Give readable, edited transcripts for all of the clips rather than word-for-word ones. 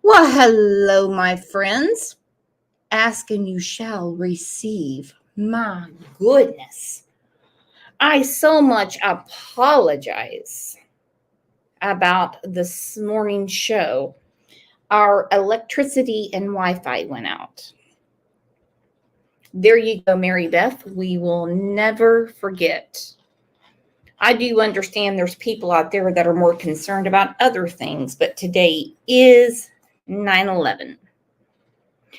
Well, hello, my friends. Ask and you shall receive. My goodness. I so much apologize about this morning's show. Our electricity and Wi-Fi went out. There you go, Mary Beth. We will never forget. I do understand there's people out there that are more concerned about other things, but today is 9/11.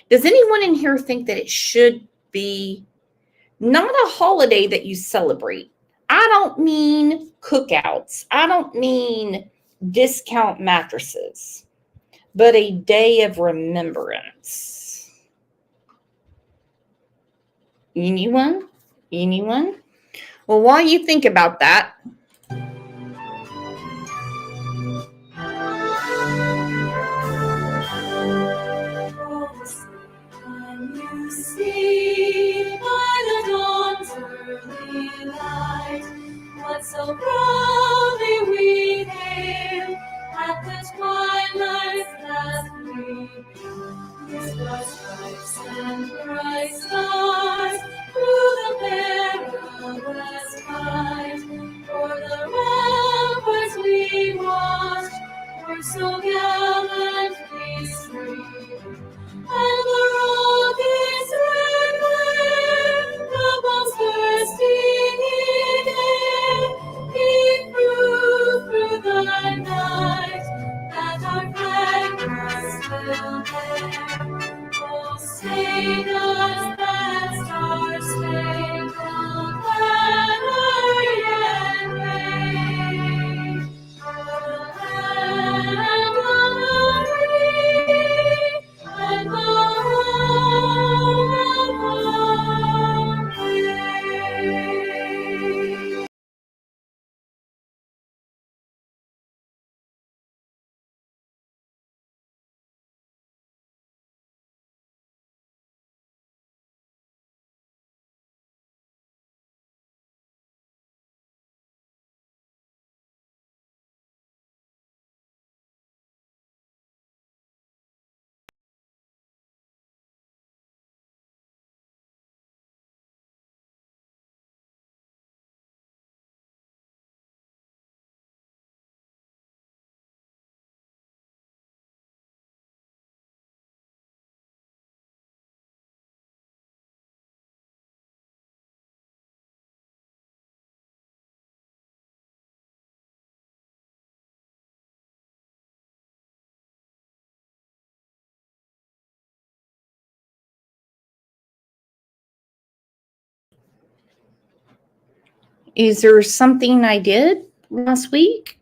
Does anyone in here think that it should be not a holiday that you celebrate? I don't mean cookouts. I don't mean discount mattresses, but a day of remembrance. Anyone? Anyone? Well, while you think about that, so proudly we hail at the twilight's last gleaming. His bright stripes and bright stars through the perilous fight. For the ramparts we watched were so gallantly streaming, and the rockets' red glare, the bombs bursting in air, came through the night, that our flag was still there. Oh, say does that star-spangled banner yet wave? The land of the free and the home of our brave. is there something I did last week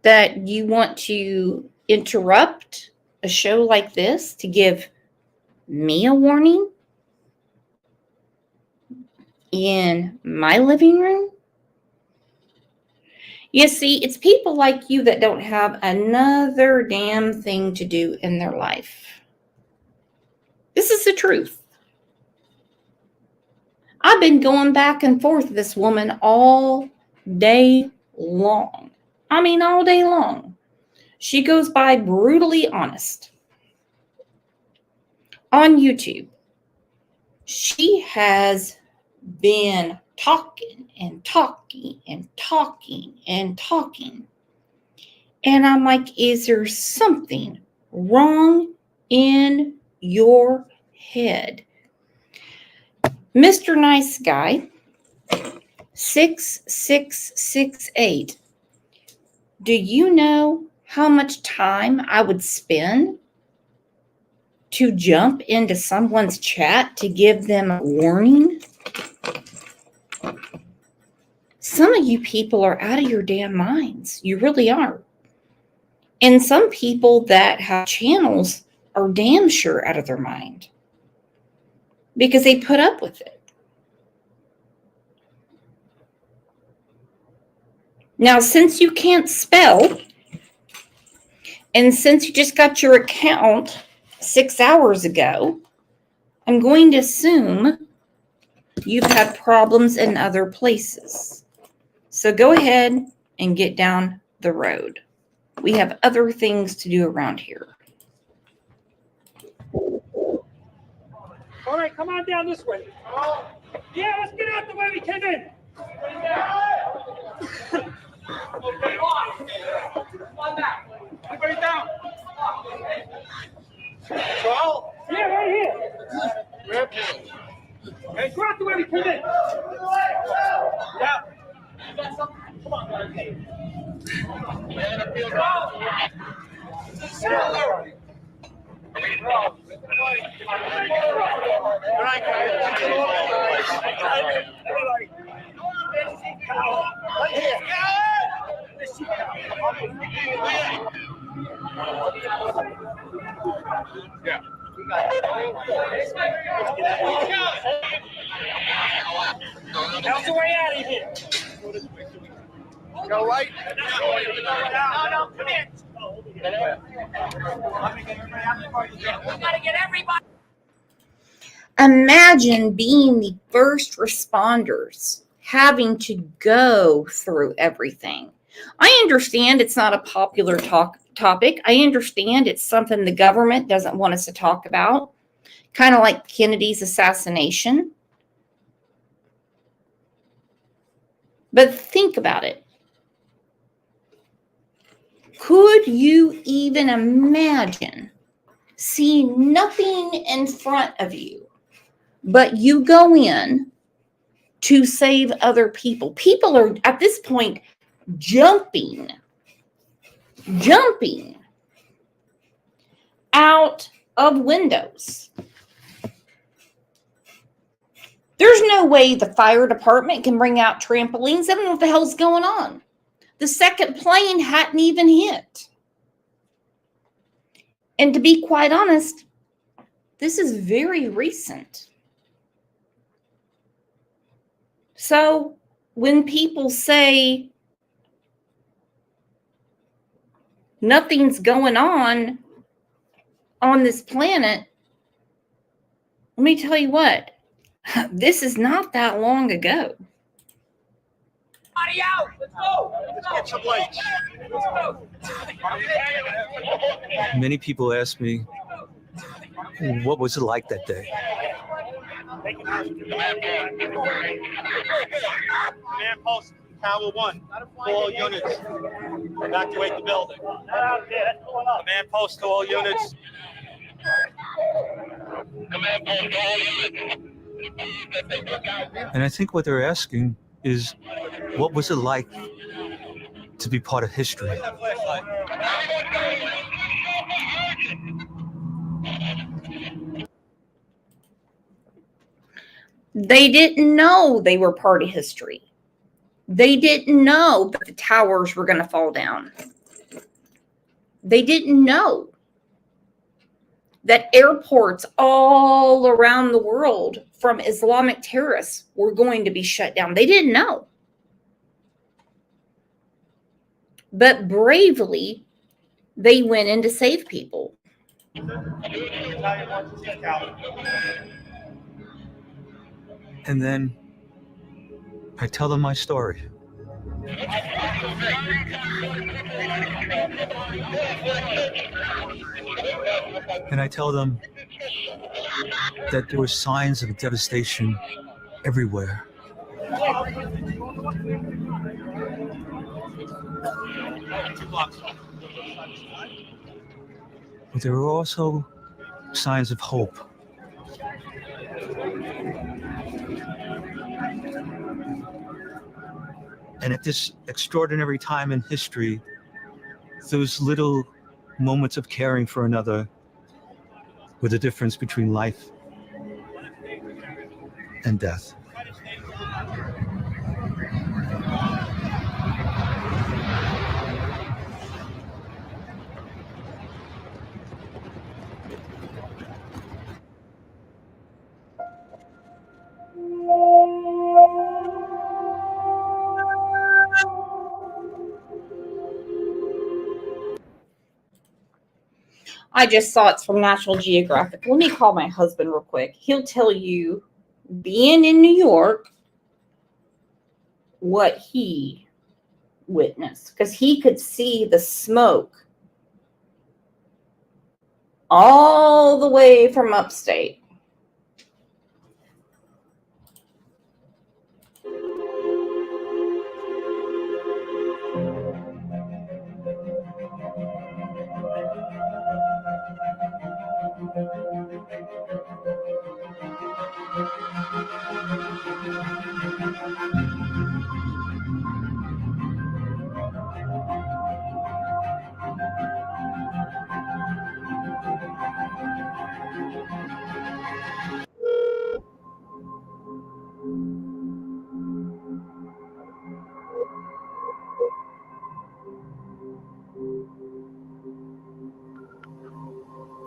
that you want to interrupt a show like this to give me a warning in my living room? You see, it's people like you that don't have another damn thing to do in their life. This is the truth. I've been going back and forth with this woman all day long. I mean, all day long. She goes by Brutally Honest on YouTube. She has been talking and talking and talking and talking. And I'm like, is there something wrong in your head? Mr. Nice Guy, 6668. Do you know how much time I would spend to jump into someone's chat to give them a warning? Some of you people are out of your damn minds. You really are. And some people that have channels are damn sure out of their mind because they put up with it. Now, since you can't spell, and since you just got your account 6 hours ago, I'm going to assume you've had problems in other places. So go ahead and get down the road. We have other things to do around here. All right, come on down this way. Yeah, let's get out the way we came in. Okay, on back. Everybody down. Charles? Yeah, right here. Hey, go out the way we came in. Yeah. Come on, guys. All right, guys. Everybody. Right here. Yeah. How's the way out of here? Go right? No, come in. We gotta get everybody. Imagine being the first responders having to go through everything. I understand it's not a popular topic. I understand it's something the government doesn't want us to talk about, kind of like Kennedy's assassination. But think about it. Could you even imagine seeing nothing in front of you, but you go in to save other people? People are at this point jumping out of windows. There's no way the fire department can bring out trampolines. They don't know what the hell's going on. The second plane hadn't even hit. And to be quite honest, this is very recent. So when people say nothing's going on this planet, let me tell you what, this is not that long ago. Everybody out! Let's go! Let's get some lights. Let's go! Many people ask me, what was it like that day? Command post, Tower 1, to all units, evacuate the building. Command post to all units. Command post to all units. And I think what they're asking is, what was it like to be part of history? They didn't know they were part of history. They didn't know that the towers were going to fall down. They didn't know that airports all around the world from Islamic terrorists were going to be shut down. They didn't know. But bravely, they went in to save people. And then I tell them my story. And I tell them that there were signs of devastation everywhere. But there were also signs of hope. And at this extraordinary time in history, those little moments of caring for another were the difference between life and death. I just saw it's from National Geographic. Let me call my husband real quick. He'll tell you, being in New York, what he witnessed, because he could see the smoke all the way from upstate.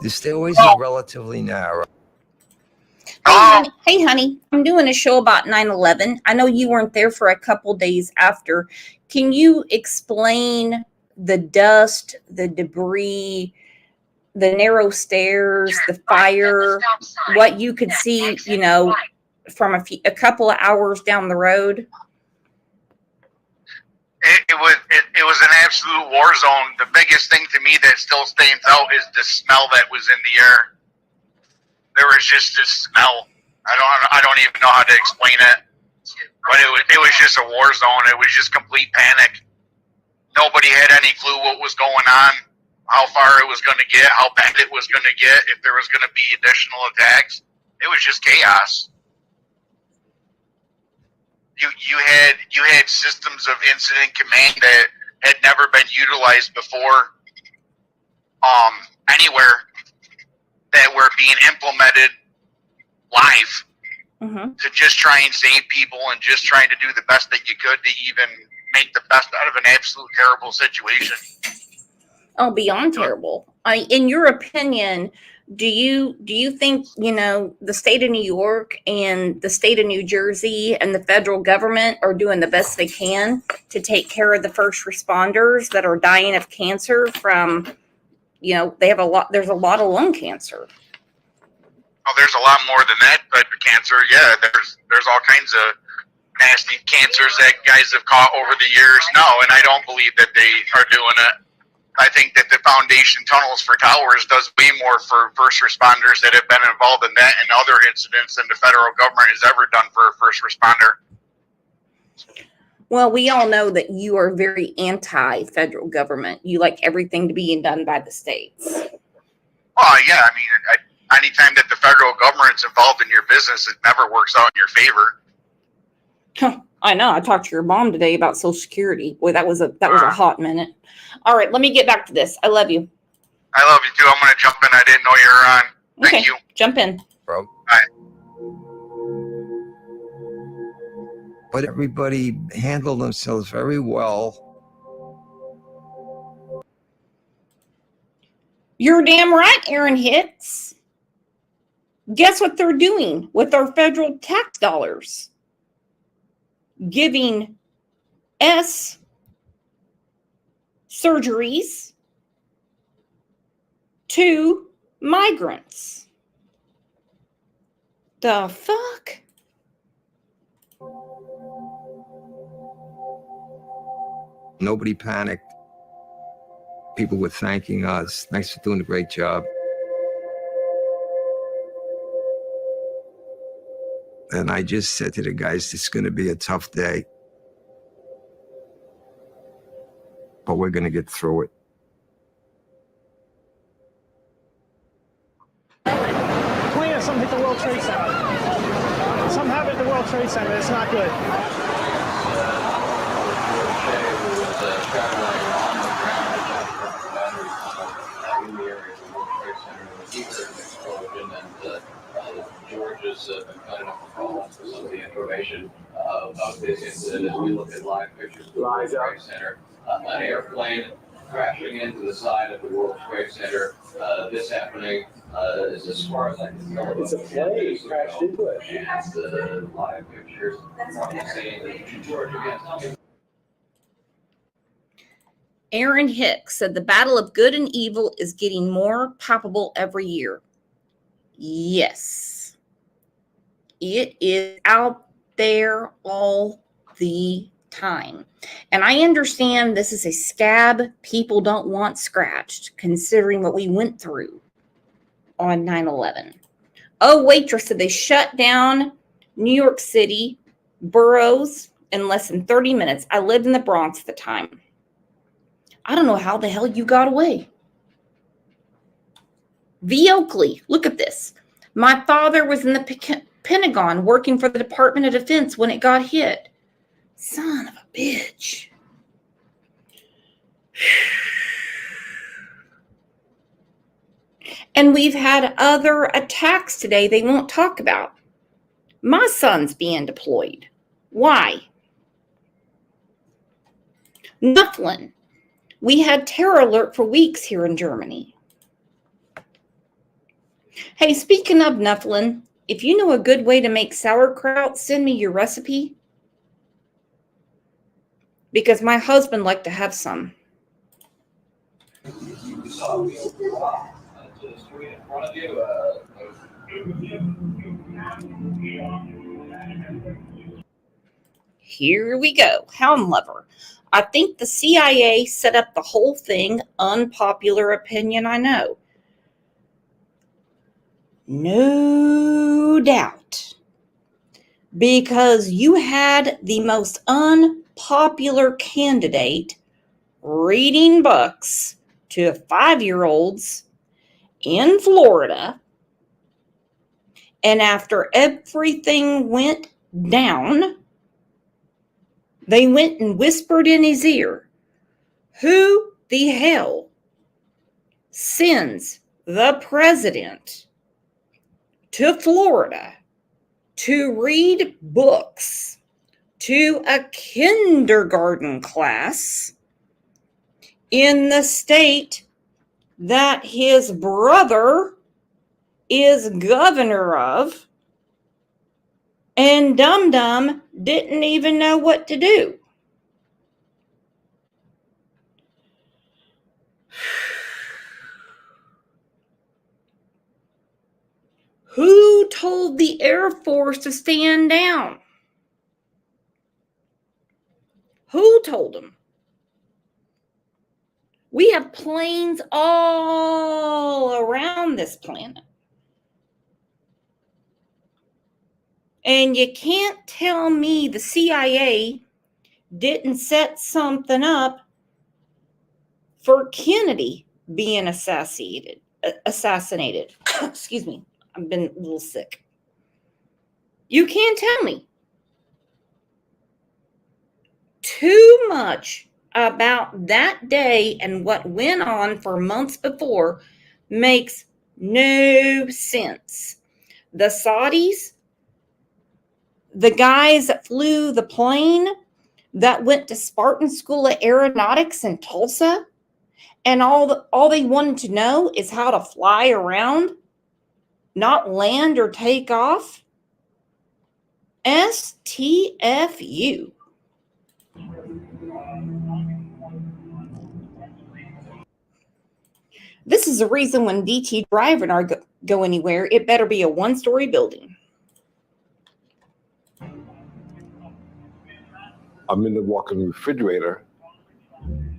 The stairways are relatively narrow. Hey, honey, I'm doing a show about 9/11. I know you weren't there for a couple days after. Can you explain the dust, the debris, the narrow stairs, the fire, what you could see, from a couple of hours down the road? It was an absolute war zone. The biggest thing to me that still stands out is the smell that was in the air. There was just this smell. I don't even know how to explain it, but it was just a war zone. It was just complete panic. Nobody had any clue what was going on, how far it was going to get, how bad it was going to get, if there was going to be additional attacks. It was just chaos. You had systems of incident command that had never been utilized before anywhere, that were being implemented live to just try and save people and just trying to do the best that you could to even make the best out of an absolute terrible situation. Oh, beyond terrible. In your opinion, do you think, the state of New York and the state of New Jersey and the federal government are doing the best they can to take care of the first responders that are dying of cancer from, there's a lot of lung cancer? Oh, there's a lot more than that type of cancer. Yeah, there's all kinds of nasty cancers that guys have caught over the years. No, and I don't believe that they are doing it. I think that the Foundation Tunnels for Towers does way more for first responders that have been involved in that and other incidents than the federal government has ever done for a first responder. Well, we all know that you are very anti-federal government. You like everything to be done by the states. Oh, yeah. I mean, anytime that the federal government's involved in your business, it never works out in your favor. I know. I talked to your mom today about Social Security. Boy, that was a hot minute. All right, let me get back to this. I love you. I love you too. I'm going to jump in. I didn't know you were on. Thank you. Jump in. Bro. Bye. But everybody handled themselves very well. You're damn right, Aaron Hicks. Guess what they're doing with our federal tax dollars? Giving surgeries to migrants. The fuck? Nobody panicked. People were thanking us. Thanks for doing a great job. And I just said to the guys, it's going to be a tough day, but we're going to get through it. Plane, something hit the World Trade Center. Something happened at the World Trade Center. It's not good. George has been kind enough to follow up with some of the information about this incident. As we look at live pictures of the World Trade Center, an airplane crashing into the side of the World Trade Center. This happening is as far as I can tell. It's a plane crashed into it. And the live pictures from the scene. George, again, tell me. Aaron Hicks said the battle of good and evil is getting more palpable every year. Yes. It is out there all the time. And I understand this is a scab people don't want scratched, considering what we went through on 9/11. Oh, waitress said they shut down New York City boroughs in less than 30 minutes. I lived in the Bronx at the time. I don't know how the hell you got away. V. Oakley, look at this. My father was in the Pentagon working for the Department of Defense when it got hit. Son of a bitch. And we've had other attacks today they won't talk about. My son's being deployed. Why? Nufflin. We had terror alert for weeks here in Germany. Hey, speaking of Nufflin, if you know a good way to make sauerkraut, send me your recipe. Because my husband liked to have some. Here we go. Hound lover. I think the CIA set up the whole thing. Unpopular opinion, I know. No doubt. Because you had the most unpopular candidate reading books to 5-year-olds in Florida. And after everything went down, they went and whispered in his ear, who the hell sends the president to Florida to read books to a kindergarten class in the state that his brother is governor of? And Dum Dum didn't even know what to do. Who told the Air Force to stand down? Who told them? We have planes all around this planet. And you can't tell me the CIA didn't set something up for Kennedy being assassinated. Excuse me, I've been a little sick. You can't tell me. Too much about that day and what went on for months before makes no sense. The Saudis, the guys that flew the plane that went to Spartan School of Aeronautics in Tulsa, and all they wanted to know is how to fly around, not land or take off. STFU. This is the reason when DT driving or go anywhere, it better be a 1-story building. I'm in the walk-in refrigerator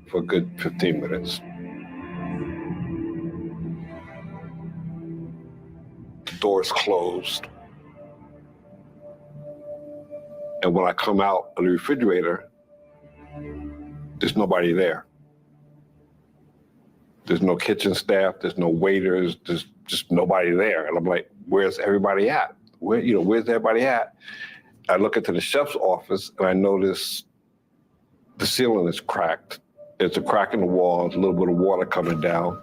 for a good 15 minutes. The door's closed. And when I come out of the refrigerator, there's nobody there. There's no kitchen staff, there's no waiters, there's just nobody there. And I'm like, where's everybody at? Where's everybody at? I look into the chef's office and I notice the ceiling is cracked. There's a crack in the wall, there's a little bit of water coming down.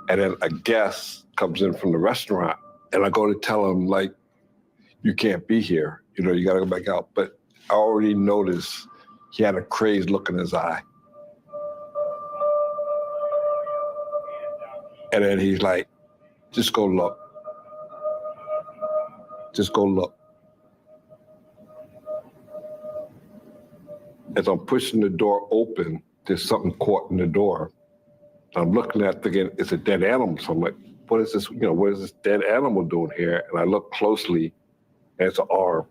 And then a guest comes in from the restaurant and I go to tell him, like, you can't be here. You gotta go back out. But I already noticed he had a crazed look in his eye. And then he's like, just go look. Just go look. As I'm pushing the door open, there's something caught in the door. I'm looking at it thinking, it's a dead animal. So I'm like, what is this? What is this dead animal doing here? And I look closely, and it's an arm.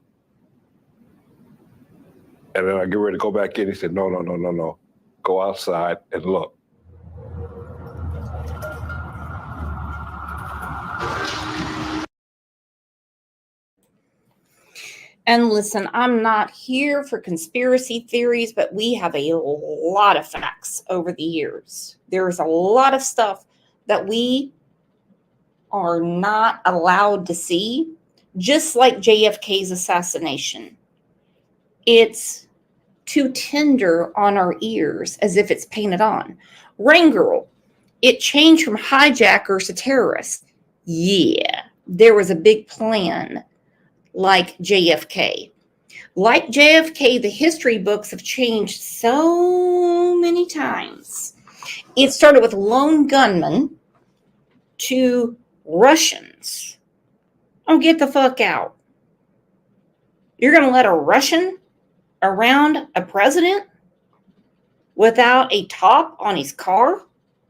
And then I get ready to go back in. He said, no. Go outside and look. And listen, I'm not here for conspiracy theories, but we have a lot of facts over the years. There's a lot of stuff that we are not allowed to see, just like JFK's assassination. It's too tender on our ears, as if it's painted on. Rain Girl, it changed from hijackers to terrorists. Yeah, there was a big plan. Like JFK. Like JFK, the history books have changed so many times. It started with lone gunmen to Russians Oh, get the fuck out. You're going to let a Russian around a president without a top on his car?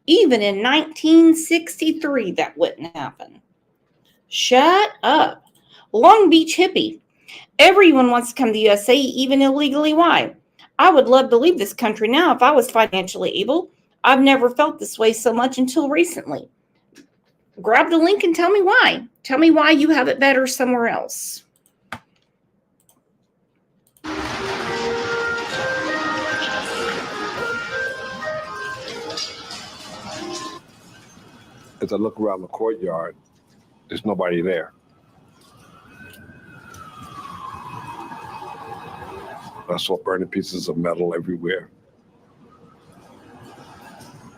Even in 1963, that wouldn't happen. Shut up. Long Beach hippie. Everyone wants to come to the USA, even illegally. Why? I would love to leave this country now if I was financially able. I've never felt this way so much until recently. Grab the link and tell me why. Tell me why you have it better somewhere else. As I look around the courtyard, there's nobody there. I saw burning pieces of metal everywhere.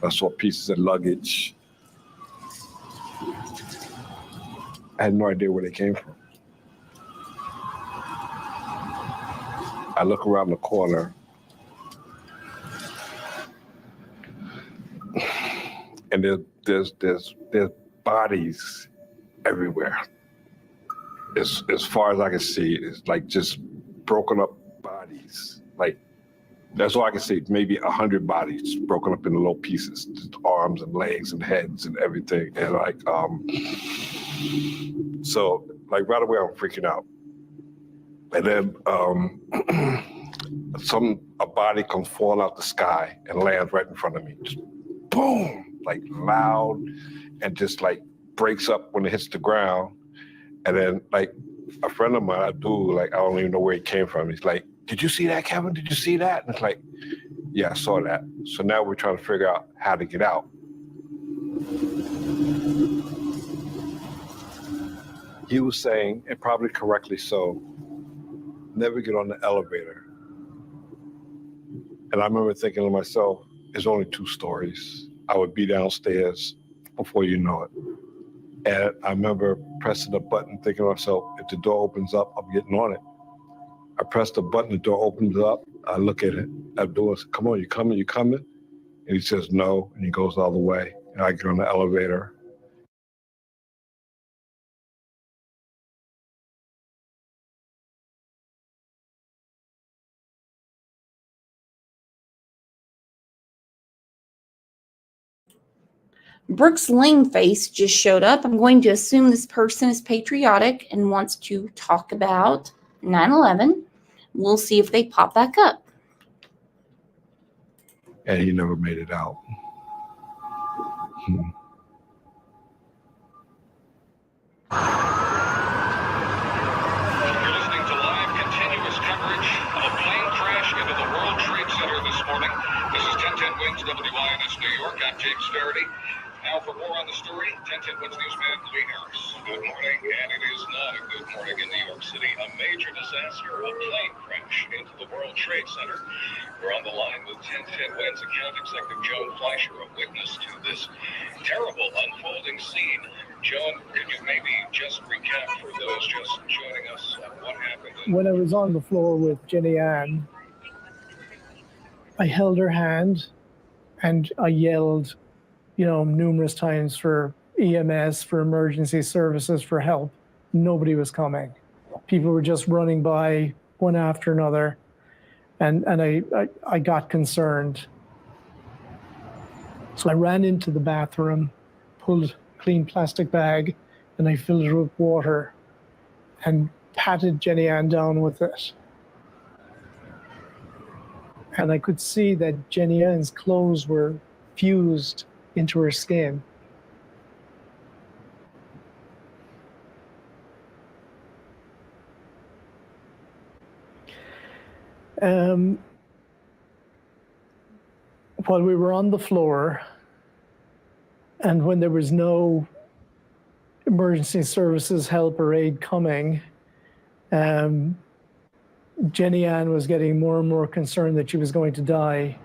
I saw pieces of luggage. I had no idea where they came from. I look around the corner and there's bodies everywhere. As far as I can see, it's like just broken up bodies. Like that's all I can see. Maybe 100 bodies broken up into little pieces, just arms and legs and heads and everything. And so like right away I'm freaking out. And then a body comes falling out the sky and lands right in front of me. Just boom, like loud, and just like breaks up when it hits the ground. And then like a friend of mine, I don't even know where he came from. He's like, "Did you see that, Kevin? Did you see that?" And it's like, "Yeah, I saw that." So now we're trying to figure out how to get out. He was saying, and probably correctly so, never get on the elevator. And I remember thinking to myself, it's only 2 stories. I would be downstairs before you know it. And I remember pressing the button, thinking to myself, if the door opens up, I'm getting on it. I press the button, the door opens up. I look at it. Abdullah says, "Come on, you coming? You coming?" And he says, "No." And he goes all the way. And I get on the elevator. Brooks Laneface just showed up. I'm going to assume this person is patriotic and wants to talk about 9/11. We'll see if they pop back up. And he never made it out. You're listening to live continuous coverage of a plane crash into the World Trade Center this morning. This is 1010 Wins WINS New York. I'm James Faraday. Now for more on the story, 1010 Wins newsman Lee Harris. Good morning, and it is not a good morning in New York City. A major disaster, a plane crash into the World Trade Center. We're on the line with 1010 Wins account executive Joan Fleischer, a witness to this terrible unfolding scene. Joan, could you maybe just recap for those just joining us what happened? When I was on the floor with Jenny Ann, I held her hand and I yelled, numerous times for EMS, for emergency services, for help. Nobody was coming. People were just running by one after another. And I got concerned. So I ran into the bathroom, pulled a clean plastic bag, and I filled it with water and patted Jenny Ann down with it. And I could see that Jenny Ann's clothes were fused into her skin. While we were on the floor, and when there was no emergency services help or aid coming, Jenny Ann was getting more and more concerned that she was going to die.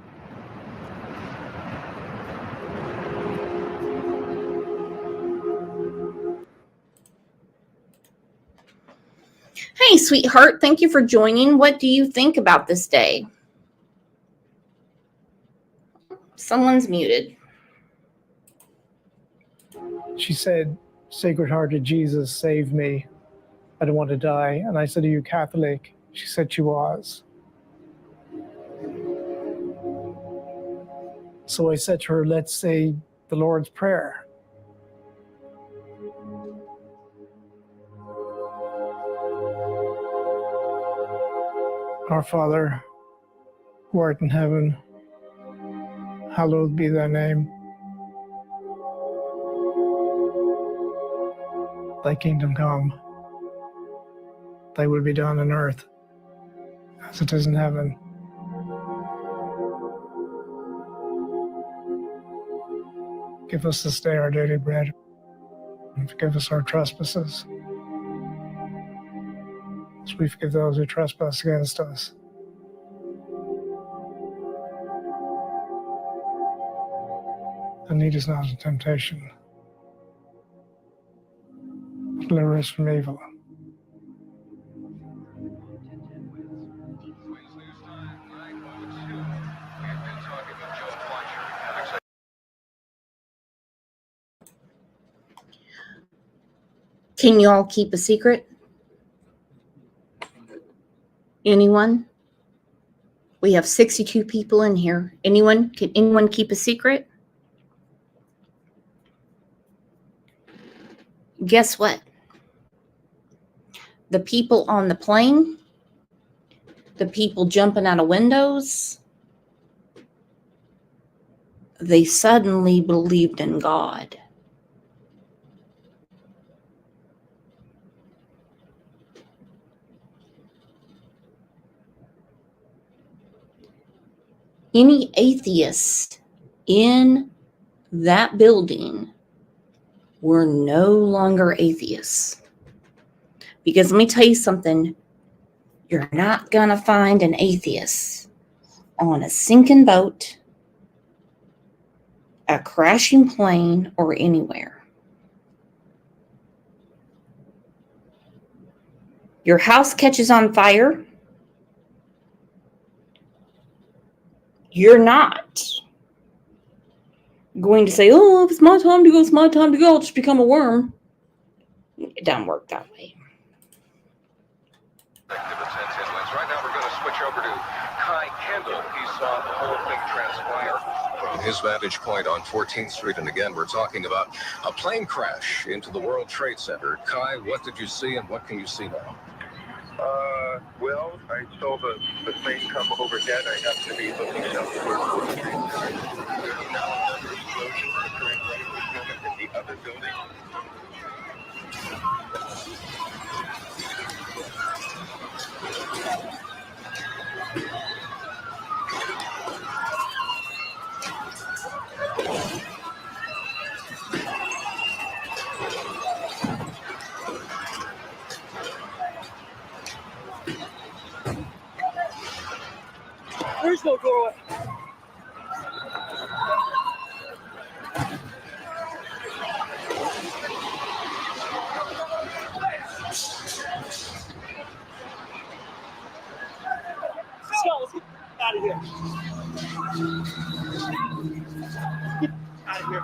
Hey, sweetheart, thank you for joining. What do you think about this day? Someone's muted. She said, "Sacred Heart of Jesus, save me." I don't want to die. And I said, are you Catholic? She said she was. So I said to her, let's say the Lord's Prayer. Our Father, who art in heaven, hallowed be thy name. Thy kingdom come. Thy will be done on earth as it is in heaven. Give us this day our daily bread, and forgive us our trespasses, as we forgive those who trespass against us. And lead us not into temptation, but deliver us from evil. Can you all keep a secret? Anyone? We have 62 people in here. Anyone? Can anyone keep a secret? Guess what? The people on the plane, the people jumping out of windows, they suddenly believed in God. Any atheists in that building were no longer atheists. Because let me tell you something, you're not going to find an atheist on a sinking boat, a crashing plane, or anywhere. Your house catches on fire, you're not going to say, oh, if it's my time to go, it's my time to go, I'll just become a worm. It doesn't work that way. Right now we're going to switch over to Kai Kendall. He saw the whole thing transpire from his vantage point on 14th Street. And again, we're talking about a plane crash into the World Trade Center. Kai, what did you see and what can you see now? Well, I saw the plane come overhead. I happened to be looking up towards the World Trade Center. There's now another explosion occurring right at this moment in the other building. There's no doorway. Scott, let's get out of here. Get out of here.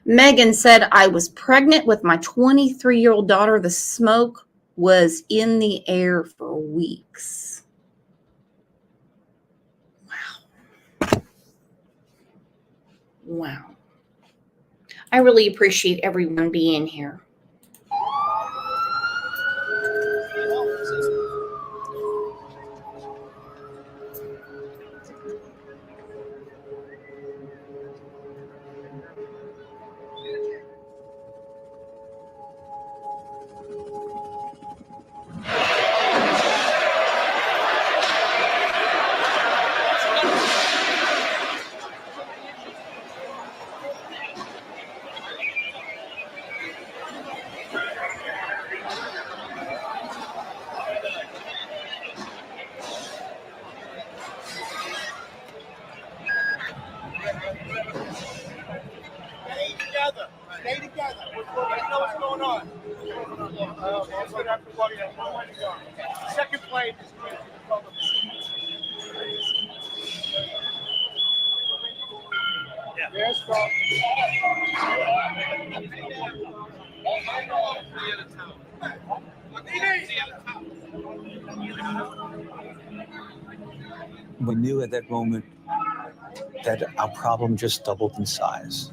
Megan said, I was pregnant with my 23-year-old daughter. The smoke was in the air for weeks. Wow. Wow. I really appreciate everyone being here. Second plate is yes, We knew at that moment that our problem just doubled in size.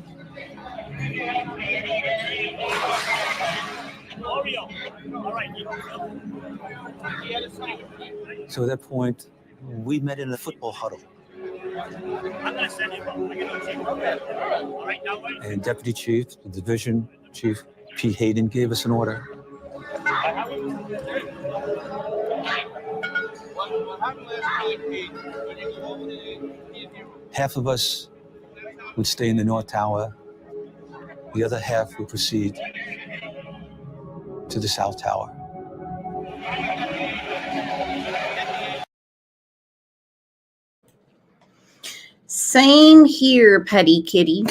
So at that point, we met in a football huddle. And Deputy Chief, the Division Chief Pete Hayden, gave us an order. Half of us would stay in the North Tower. The other half would proceed to the South Tower. Same here, Petty Kitty.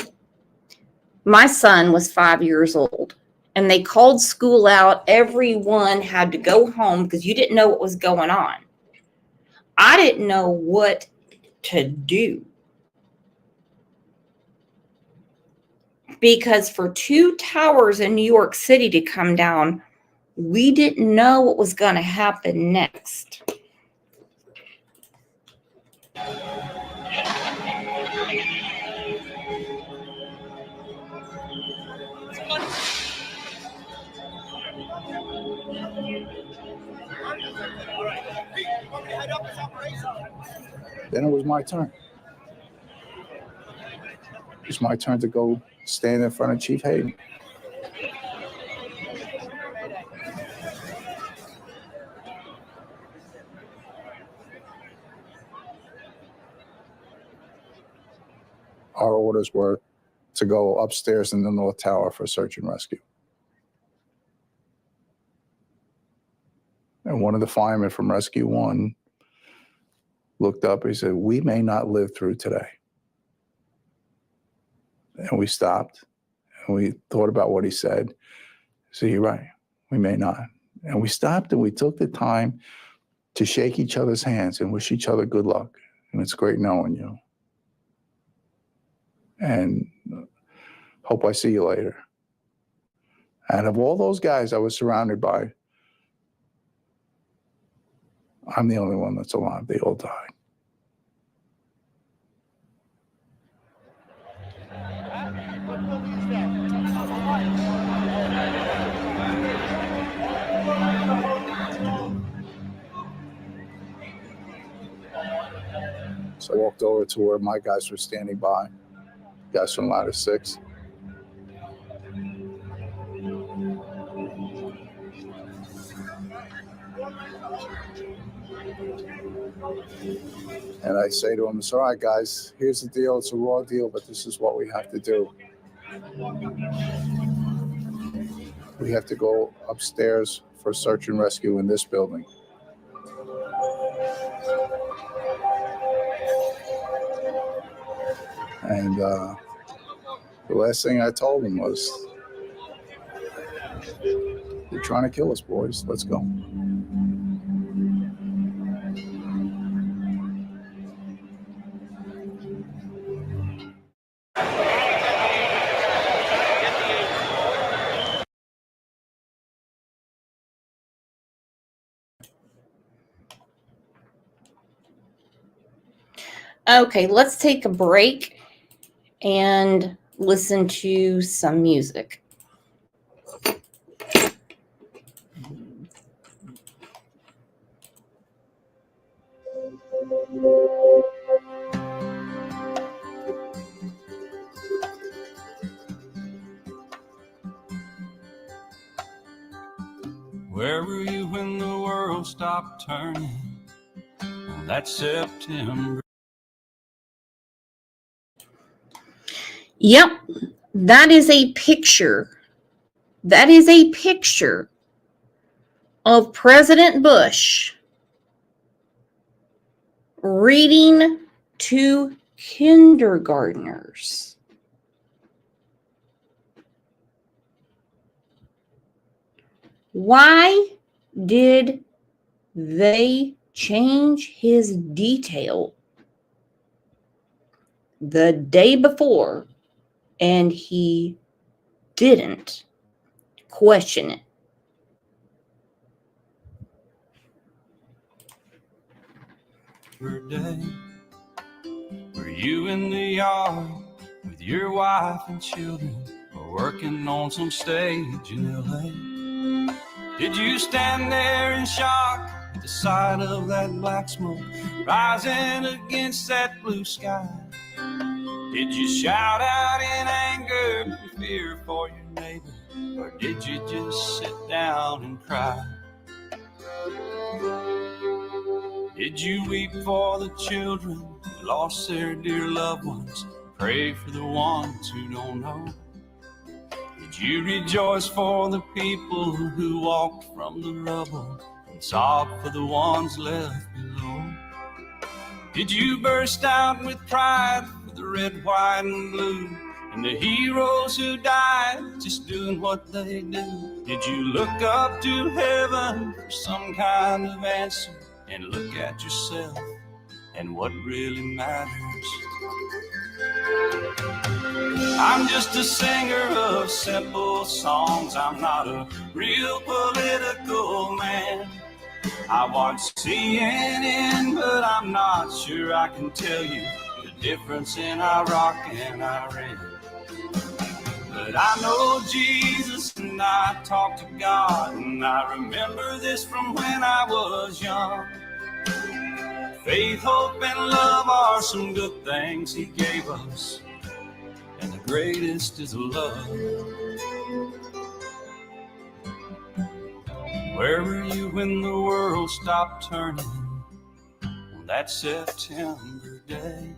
My son was 5 years old, and they called school out. Everyone had to go home because you didn't know what was going on. I didn't know what to do. Because for 2 towers in New York City to come down, we didn't know what was going to happen next. Then it was my turn. It was my turn to go stand in front of Chief Hayden. Our orders were to go upstairs in the North Tower for search and rescue. And one of the firemen from Rescue 1 looked up, he said, "We may not live through today." And we stopped and we thought about what he said. So you're right, we may not. And we stopped and we took the time to shake each other's hands and wish each other good luck. And it's great knowing you. And hope I see you later. And of all those guys I was surrounded by, I'm the only one that's alive. They all died. So I walked over to where my guys were standing by, guys from Ladder 6. And I say to them, "It's all right, guys. Here's the deal. It's a raw deal, but this is what we have to do. We have to go upstairs for search and rescue in this building." And the last thing I told them was, "They're trying to kill us, boys. Let's go." Okay, let's take a break and listen to some music. Where were you when the world stopped turning on that September? Yep, that is a picture. That is a picture of President Bush reading to kindergartners. Why did they change his detail the day before and he didn't question it? Day, were you in the yard with your wife and children, or working on some stage in LA? Did you stand there in shock at the sight of that black smoke rising against that blue sky? Did you shout out in anger and fear for your neighbor, or did you just sit down and cry? Did you weep for the children who lost their dear loved ones? Pray for the ones who don't know. Did you rejoice for the people who walked from the rubble and sobbed for the ones left below? Did you burst out with pride for the red, white, and blue, and the heroes who died just doing what they do? Did you look up to heaven for some kind of answer and look at yourself and what really matters? I'm just a singer of simple songs. I'm not a real political man. I watch CNN, but I'm not sure I can tell you the difference in Iraq and Iran. But I know Jesus and I talk to God, and I remember this from when I was young. Faith, hope, and love are some good things he gave us, and the greatest is love. Where were you when the world stopped turning on that September day?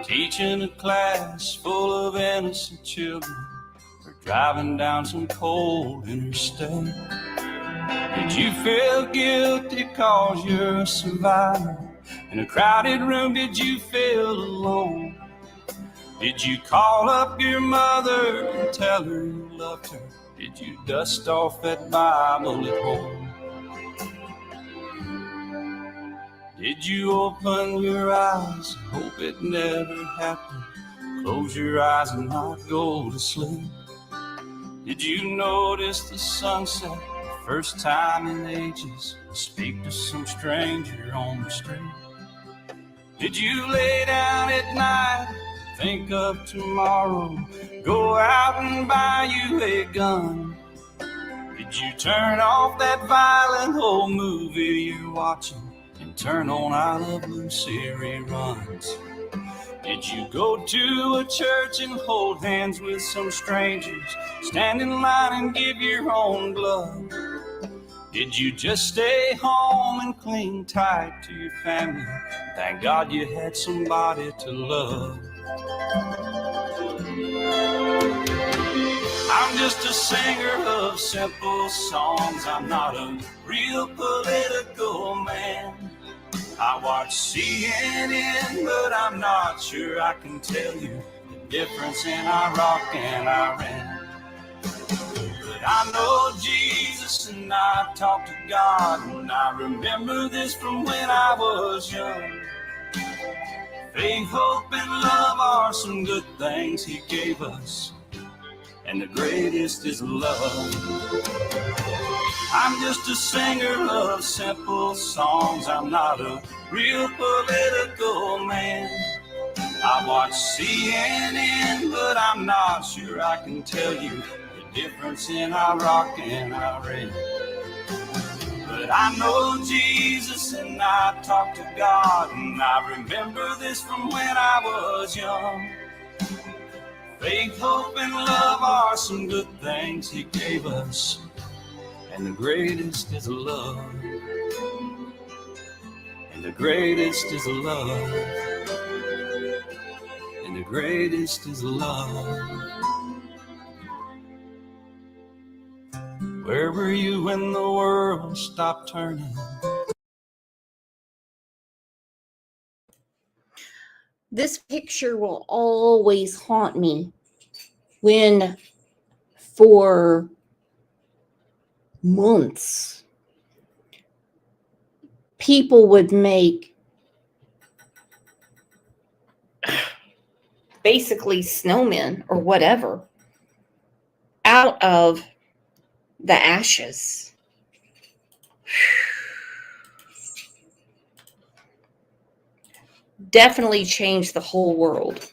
Teaching a class full of innocent children, or driving down some cold interstate? Did you feel guilty cause you're a survivor? In a crowded room, did you feel alone? Did you call up your mother and tell her you loved her? Did you dust off that Bible at home? Did you open your eyes and hope it never happened? Close your eyes and not go to sleep. Did you notice the sunset the first time in ages? Speak to some stranger on the street. Did you lay down at night, think of tomorrow, go out and buy you a gun? Did you turn off that violent old movie you're watching and turn on I Love Lucy reruns? Did you go to a church and hold hands with some strangers, stand in line and give your own blood? Did you just stay home and cling tight to your family? Thank God you had somebody to love. I'm just a singer of simple songs. I'm not a real political man. I watch CNN, but I'm not sure I can tell you the difference in Iraq and Iran. But I know Jesus and I talk to God, and I remember this from when I was young. Faith, hope, and love are some good things he gave us, and the greatest is love. I'm just a singer of simple songs. I'm not a real political man. I watch CNN, but I'm not sure I can tell you the difference in Iraq and Iran. But I know Jesus and I talk to God, and I remember this from when I was young. Faith, hope, and love are some good things he gave us, and the greatest is love. And the greatest is love. And the greatest is love. Where were you when the world stopped turning? This picture will always haunt me when, for months. People would make basically snowmen or whatever out of the ashes. Definitely changed the whole world.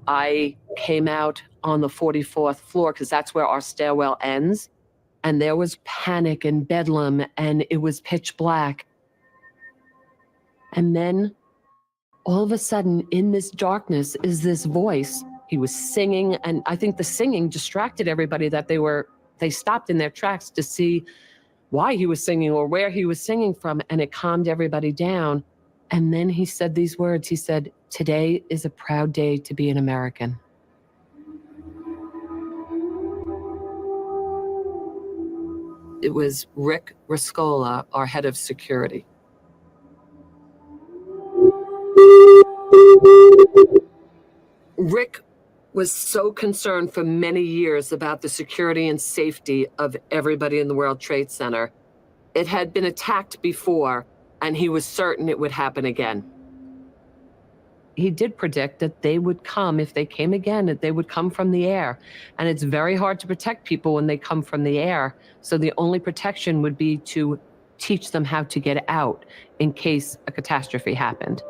I came out on the 44th floor because that's where our stairwell ends. And there was panic and bedlam, and it was pitch black. And then all of a sudden, in this darkness, is this voice. He was singing, and I think the singing distracted everybody that they stopped in their tracks to see why he was singing or where he was singing from, and it calmed everybody down. And then he said these words. He said, "Today is a proud day to be an American." It was Rick Riscola, our head of security. Rick was so concerned for many years about the security and safety of everybody in the World Trade Center. It had been attacked before, and he was certain it would happen again. He did predict that they would come, if they came again, that they would come from the air. And it's very hard to protect people when they come from the air. So the only protection would be to teach them how to get out in case a catastrophe happened.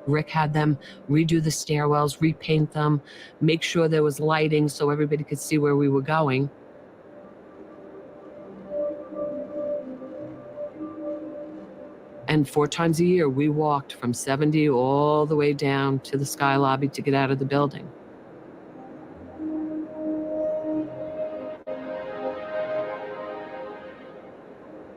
Rick had them redo the stairwells, repaint them, make sure there was lighting so everybody could see where we were going. And 4 times a year, we walked from 70 all the way down to the Sky Lobby to get out of the building.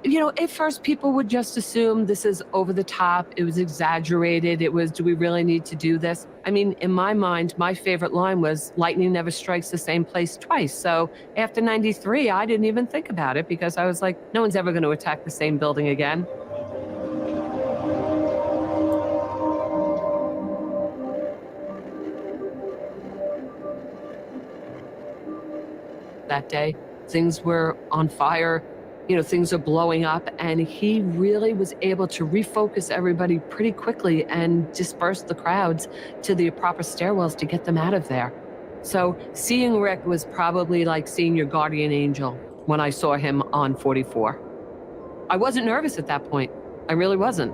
You know, at first people would just assume this is over the top, it was exaggerated, it was, do we really need to do this? I mean, in my mind, my favorite line was, lightning never strikes the same place twice. So after 93, I didn't even think about it because I was like, no one's ever going to attack the same building again. That day, things were on fire. You know, things are blowing up, and he really was able to refocus everybody pretty quickly and disperse the crowds to the proper stairwells to get them out of there. So seeing Rick was probably like seeing your guardian angel when I saw him on 44. I wasn't nervous at that point. I really wasn't.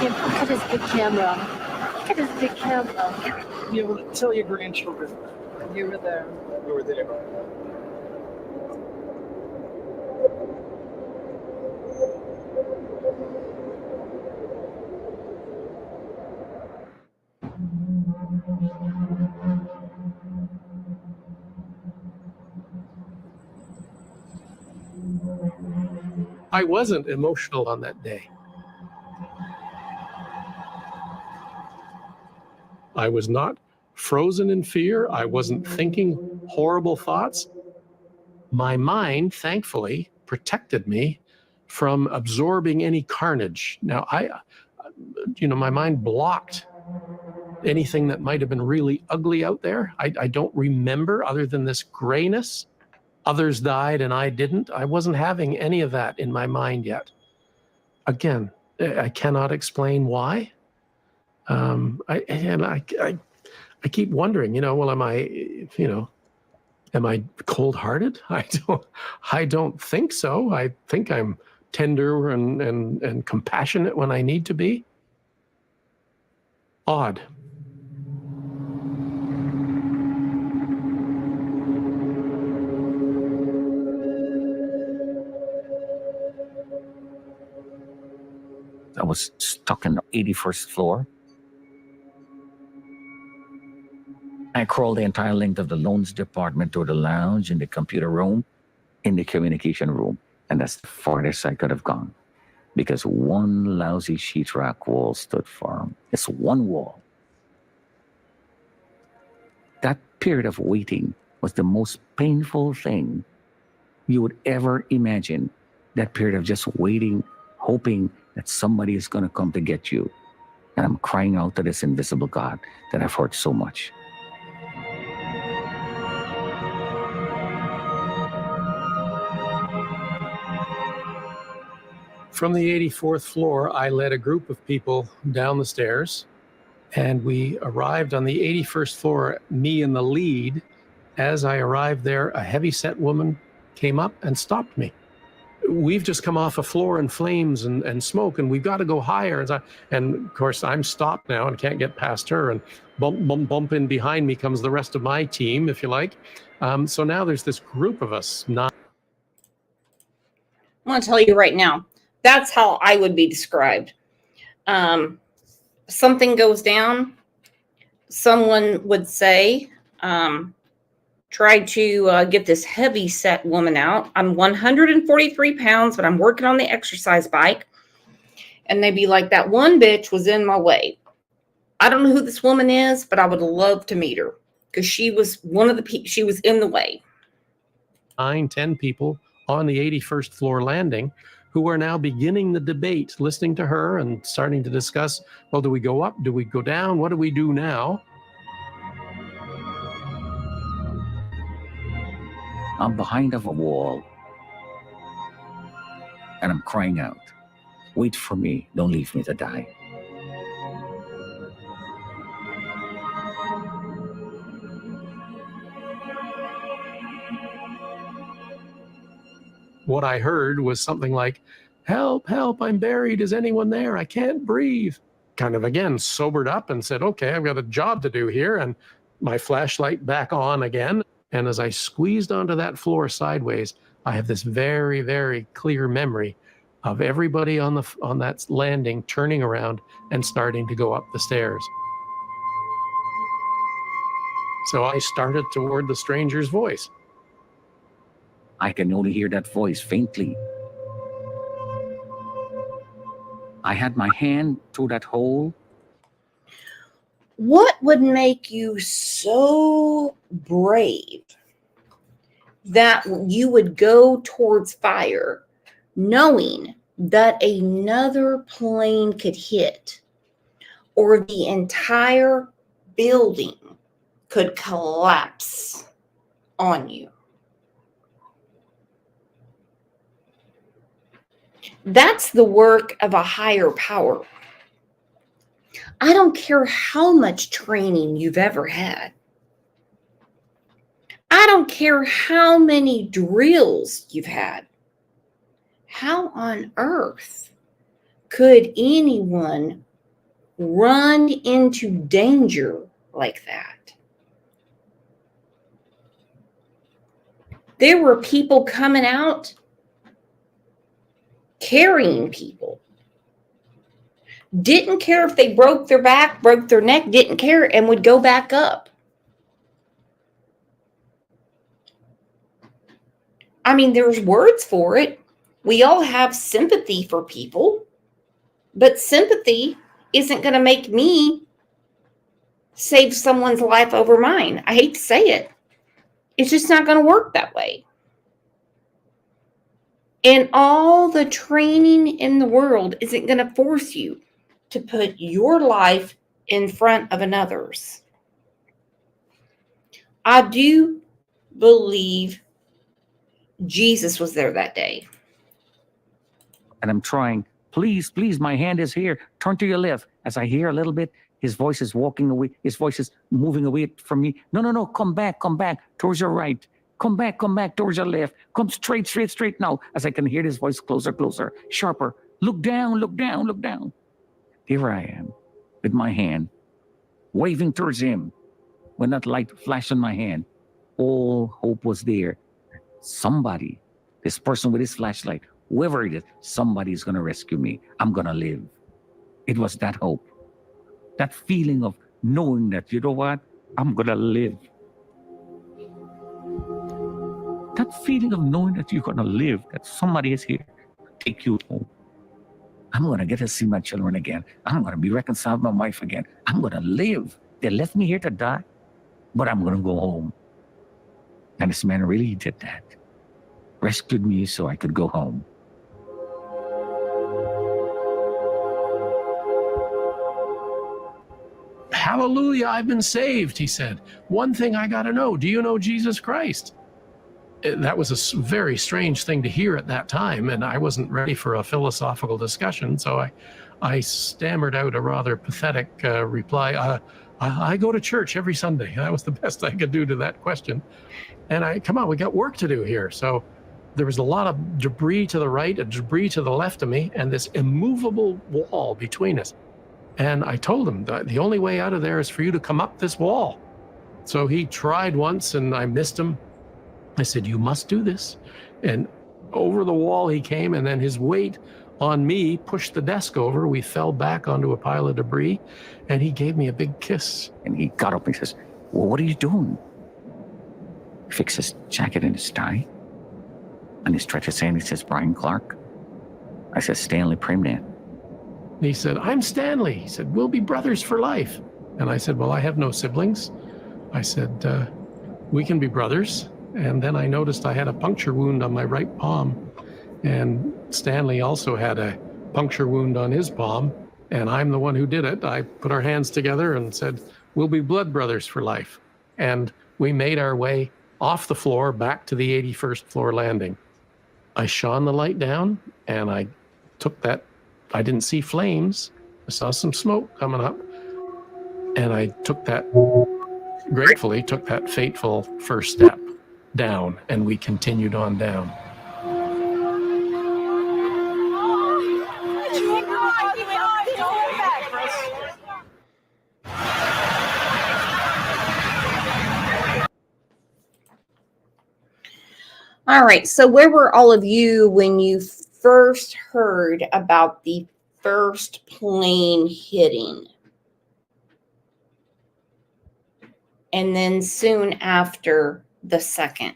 Look at his big camera. Look at his big camera. You will tell your grandchildren You were there. we were there. I wasn't emotional on that day. I was not frozen in fear. I wasn't thinking horrible thoughts. My mind, thankfully, protected me from absorbing any carnage. Now, my mind blocked anything that might have been really ugly out there. I don't remember, other than this grayness. Others died and I didn't. I wasn't having any of that in my mind yet. Again, I cannot explain why. I keep wondering, well, am I cold-hearted? I don't think so. I think I'm tender and compassionate when I need to be. Odd. I was stuck on the 81st floor. I crawled the entire length of the loans department to the lounge, in the computer room, in the communication room. And that's the farthest I could have gone, because one lousy sheetrock wall stood firm. It's one wall. period of waiting was the most painful thing you would ever imagine. That period of just waiting, hoping that somebody is going to come to get you. And I'm crying out to this invisible God that I've hurt so much. From the 84th floor, I led a group of people down the stairs, and we arrived on the 81st floor, me in the lead. As I arrived there, a heavy-set woman came up and stopped me. We've just come off a floor in flames and smoke, and we've got to go higher. And of course, I'm stopped now and can't get past her. And bump in behind me comes the rest of my team, if you like. So now there's this group of us. I'm going to tell you right now, that's how I would be described. Something goes down, someone would say, try to get this heavy set woman out. I'm 143 pounds, but I'm working on the exercise bike. And they'd be like, that one bitch was in my way. I don't know who this woman is, but I would love to meet her because she was one of the people, she was in the way. 9-10 people on the 81st floor landing who are now beginning the debate, listening to her and starting to discuss, well, do we go up? Do we go down? What do we do now? I'm behind of a wall, and I'm crying out, wait for me, don't leave me to die. What I heard was something like, help, help, I'm buried. Is anyone there? I can't breathe. Kind of again sobered up and said, okay, I've got a job to do here. And my flashlight back on again. And as I squeezed onto that floor sideways, I have this very, very clear memory of everybody on that landing turning around and starting to go up the stairs. So I started toward the stranger's voice. I can only hear that voice faintly. I had my hand through that hole. What would make you so brave that you would go towards fire knowing that another plane could hit or the entire building could collapse on you? That's the work of a higher power. I don't care how much training you've ever had. I don't care how many drills you've had. How on earth could anyone run into danger like that? There were people coming out carrying people. Didn't care if they broke their back, broke their neck, didn't care, and would go back up. I mean, there's words for it. We all have sympathy for people, but sympathy isn't going to make me save someone's life over mine. I hate to say it. It's just not going to work that way. And all the training in the world isn't going to force you to put your life in front of another's. I do believe Jesus was there that day. And I'm trying, please, please, my hand is here. Turn to your left. As I hear a little bit, his voice is walking away. His voice is moving away from me. No, come back towards your right. Come back towards your left. Come straight now. As I can hear his voice closer, sharper. Look down. Here I am with my hand waving towards him. When that light flashed on my hand, all hope was there. Somebody, this person with his flashlight, whoever it is, somebody's going to rescue me. I'm going to live. It was that hope. That feeling of knowing that, you know what? I'm going to live. That feeling of knowing that you're going to live, that somebody is here to take you home. I'm going to get to see my children again. I'm going to be reconciled with my wife again. I'm going to live. They left me here to die. but I'm going to go home. And this man really did that. Rescued me so I could go home. Hallelujah, I've been saved, he said. One thing I got to know, do you know Jesus Christ? That was a very strange thing to hear at that time, and I wasn't ready for a philosophical discussion, so I stammered out a rather pathetic reply. I go to church every Sunday. That was the best I could do to that question. And come on, we got work to do here. So there was a lot of debris to the right and debris to the left of me, and this immovable wall between us. And I told him that the only way out of there is for you to come up this wall. So he tried once, and I missed him. I said, you must do this. And over the wall he came, and then his weight on me pushed the desk over. We fell back onto a pile of debris, and he gave me a big kiss. And he got up and he says, well, what are you doing? He fixed his jacket and his tie. And he stretched his hand. He says, Brian Clark. I said, Stanley Premnan. And he said, I'm Stanley. He said, we'll be brothers for life. And I said, well, I have no siblings. I said, we can be brothers. And then I noticed I had a puncture wound on my right palm. And Stanley also had a puncture wound on his palm. And I'm the one who did it. I put our hands together and said, we'll be blood brothers for life. And we made our way off the floor back to the 81st floor landing. I shone the light down, and I took that. I didn't see flames. I saw some smoke coming up. And I took that, gratefully took that fateful first step down, and we continued on down. All right, so where were all of you when you first heard about the first plane hitting? And then soon after, the second.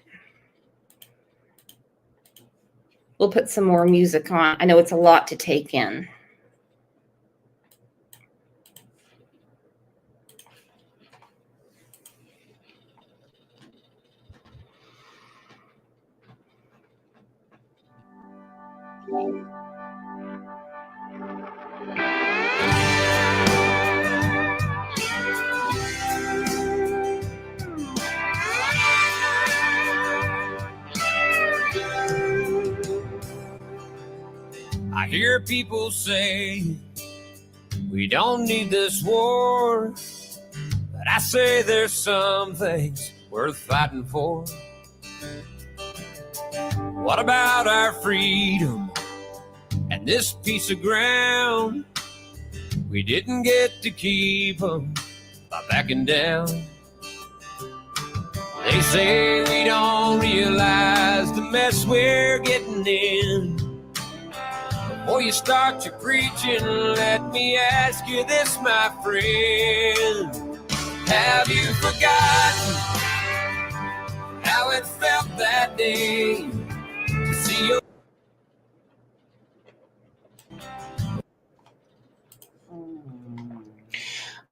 We'll put some more music on. I know it's a lot to take in. I hear people say we don't need this war, but I say there's some things worth fighting for. What about our freedom and this piece of ground? We didn't get to keep them by backing down. They say we don't realize the mess we're getting in. Before you start your preaching, let me ask you this, my friend. Have you forgotten how it felt that day to see your...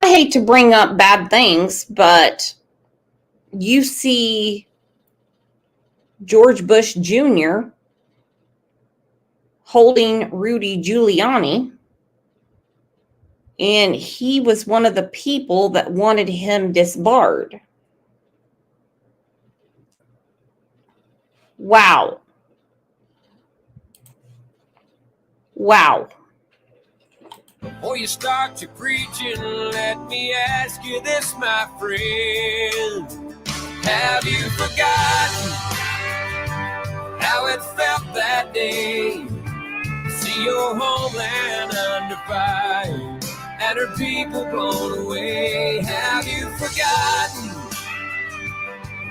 I hate to bring up bad things, but you see George Bush Jr. holding Rudy Giuliani, and he was one of the people that wanted him disbarred. Wow. Wow. Before you start your preaching, let me ask you this, my friend. Have you forgotten how it felt that day to see your homeland under fire and her people blown away? Have you forgotten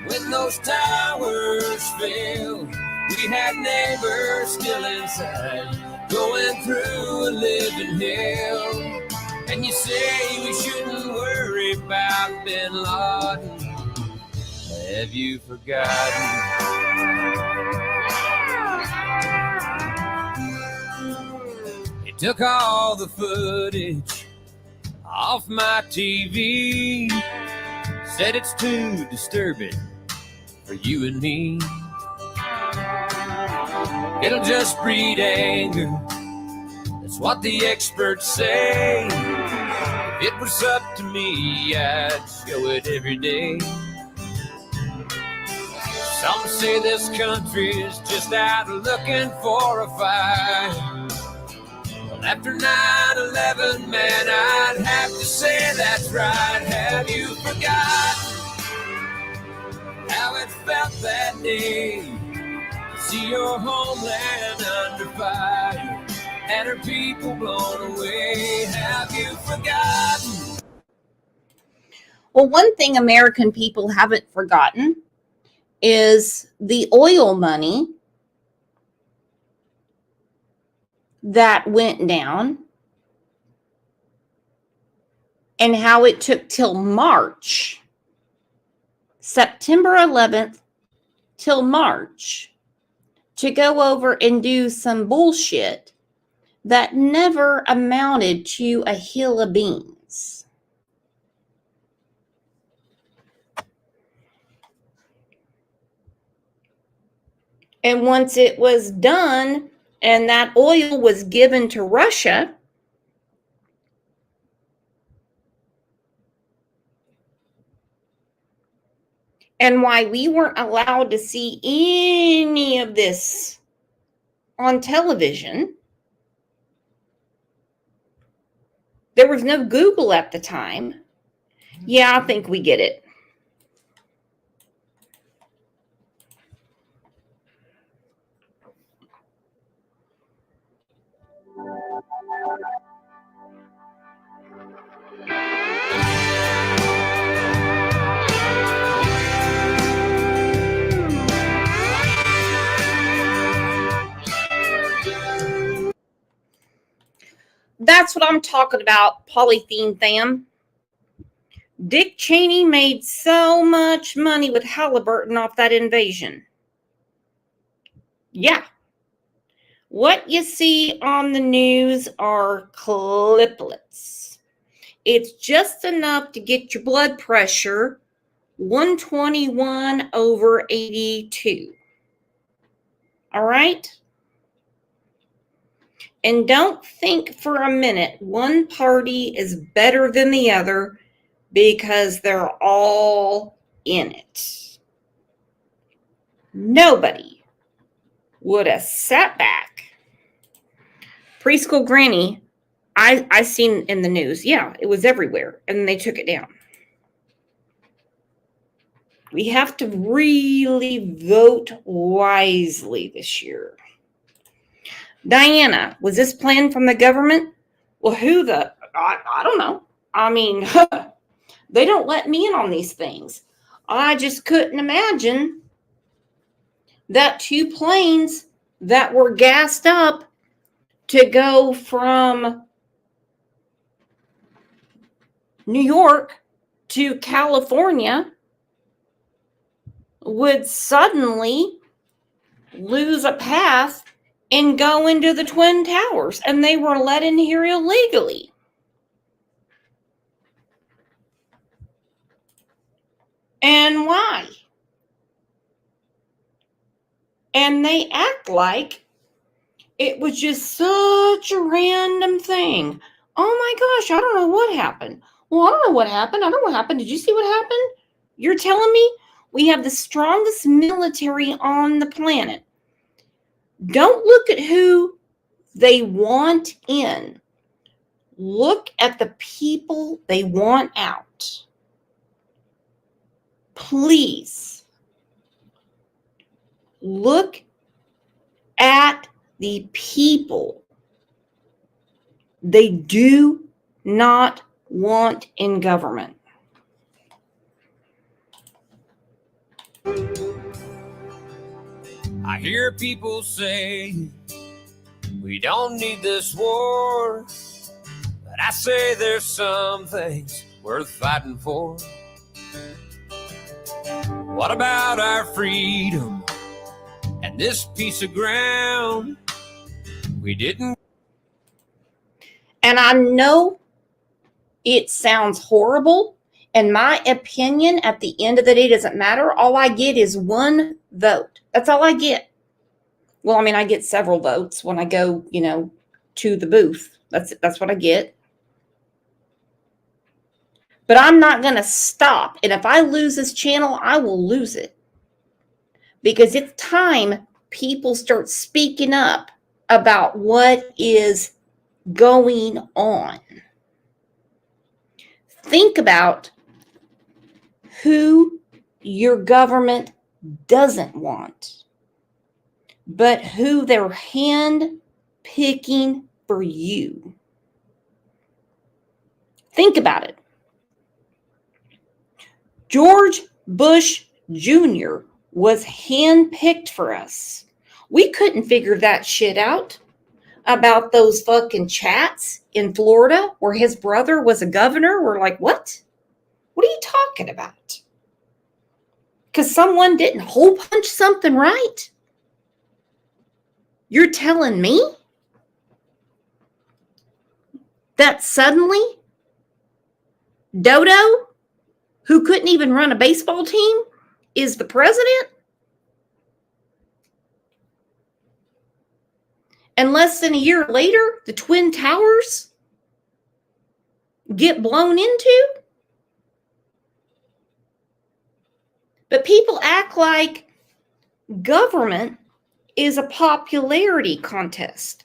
when those towers fell? We had neighbors still inside, going through a living hell. And you say we shouldn't worry about Bin Laden. Have you forgotten? You took all the footage off my TV said it's too disturbing for you and me. It'll just breed anger, that's what the experts say. If it was up to me, I'd show it every day. Some say this country's just out looking for a fight. Well, after 9/11, man, I'd have to say that's right. Have you forgotten how it felt that day to see your homeland under fire and her people blown away? Have you forgotten? Well, one thing American people haven't forgotten is the oil money that went down and how it took till March, September 11th till March, to go over and do some bullshit that never amounted to a hill of beans. And once it was done and that oil was given to Russia, and why we weren't allowed to see any of this on television. There was no Google at the time. Yeah, I think we get it. That's what I'm talking about, polythene fam. Dick Cheney made so much money with Halliburton off that invasion. Yeah. What you see on the news are cliplets. It's just enough to get your blood pressure 121/82. All right? And don't think for a minute one party is better than the other because they're all in it. Nobody would have sat back. Preschool Granny, I seen in the news. Yeah, it was everywhere. And they took it down. We have to really vote wisely this year. Diana, was this planned from the government? Well, I don't know. I mean, they don't let me in on these things. I just couldn't imagine that 2 planes that were gassed up to go from New York to California would suddenly lose a path and go into the Twin Towers, and they were let in here illegally. And why? And they act like it was just such a random thing. Oh my gosh, I don't know what happened. Well, I don't know what happened. I don't know what happened. Did you see what happened? You're telling me we have the strongest military on the planet. Don't look at who they want in. Look at the people they want out. Please look at the people they do not want in government. I hear people say we don't need this war, but I say there's some things worth fighting for. What about our freedom and this piece of ground we didn't? And I know it sounds horrible. And my opinion at the end of the day doesn't matter. All I get is one vote. That's all I get. Well, I mean, I get several votes when I go, to the booth. That's what I get. But I'm not going to stop. And if I lose this channel, I will lose it. Because it's time people start speaking up about what is going on. Think about who your government doesn't want, but who they're hand picking for you. Think about it. George Bush Jr. was handpicked for us. We couldn't figure that shit out about those fucking chats in Florida where his brother was a governor. We're like, what? What are you talking about? Because someone didn't hole punch something right? You're telling me that suddenly Dodo, who couldn't even run a baseball team, is the president? And less than a year later, the Twin Towers get blown into? But people act like government is a popularity contest.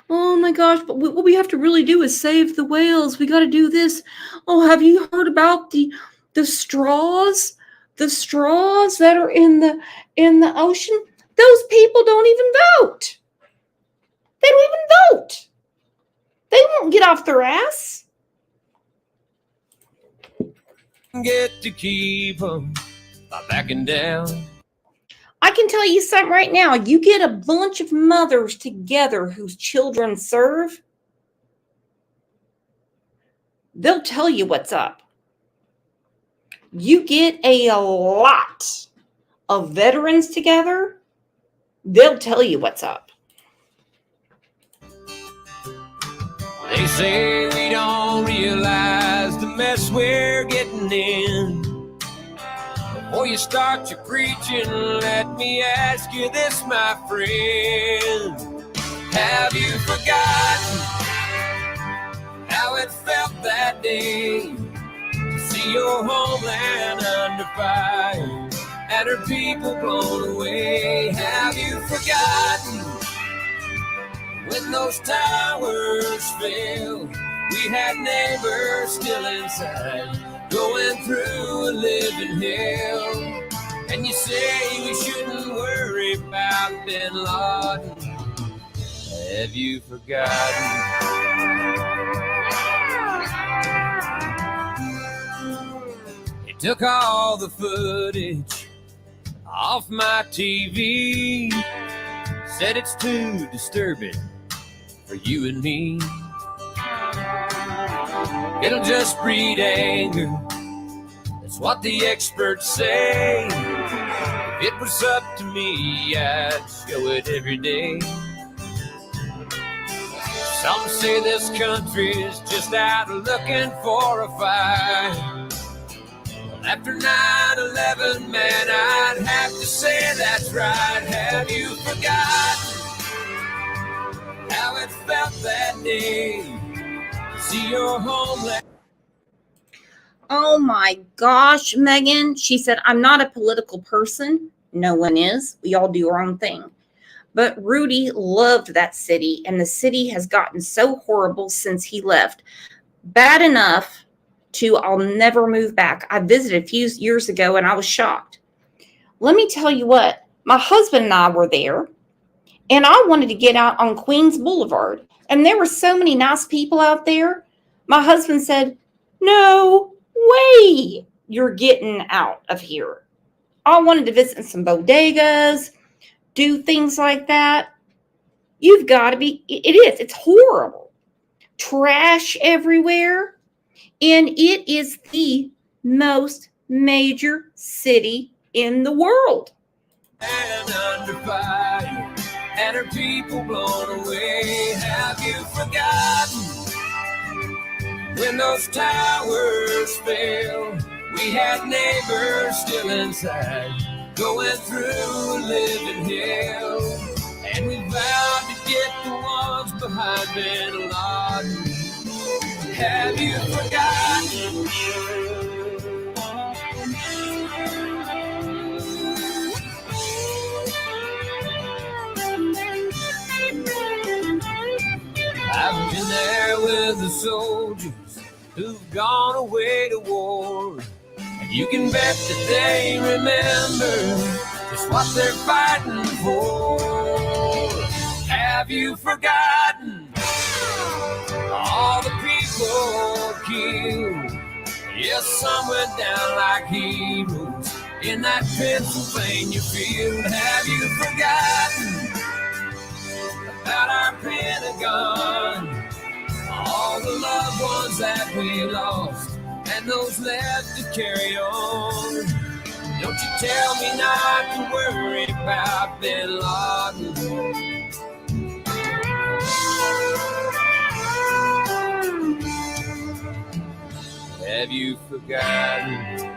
Oh my gosh, but what we have to really do is save the whales. We got to do this. Oh, have you heard about the straws? The straws that are in the ocean? Those people don't even vote. They don't even vote. They won't get off their ass. Get to keep them by backing down. I can tell you something right now. You get a bunch of mothers together whose children serve, they'll tell you what's up. You get a lot of veterans together, they'll tell you what's up. They say we don't realize the mess we're getting in. Before you start your preaching, let me ask you this, my friend. Have you forgotten how it felt that day to see your homeland under fire and her people blown away? Have you forgotten when those towers fell? We had neighbors still inside, going through a living hell. And you say we shouldn't worry about Bin Laden. Have you forgotten? They took all the footage off my TV, said it's too disturbing for you and me. It'll just breed anger, that's what the experts say. If it was up to me, I'd show it every day. Some say this country's just out looking for a fight. Well, after 9/11, man, I'd have to say that's right. Have you forgotten how it felt that day? See your homeland. Oh my gosh, Megan. She said, I'm not a political person. No one is. We all do our own thing. But Rudy loved that city, and the city has gotten so horrible since he left. Bad enough to I'll never move back. I visited a few years ago, and I was shocked. Let me tell you what. My husband and I were there, and I wanted to get out on Queens Boulevard. And there were so many nice people out there. My husband said, no way you're getting out of here. I wanted to visit some bodegas, do things like that. You've got to be, it's horrible. Trash everywhere. And it is the most major city in the world. And under fire, and her people blown away. Have you forgotten When those towers fell, we had neighbors still inside, going through living hell. And we vowed to get the ones behind Bin Laden. Have you forgotten? I've been there with the soldiers who've gone away to war, and you can bet that they remember just what they're fighting for. Have you forgotten all the people killed? Yes, some went down like heroes in that Pennsylvania field. Have you forgotten about our Pentagon? All the loved ones that we lost, and those left to carry on. Don't you tell me not to worry about Bin Laden. Have you forgotten?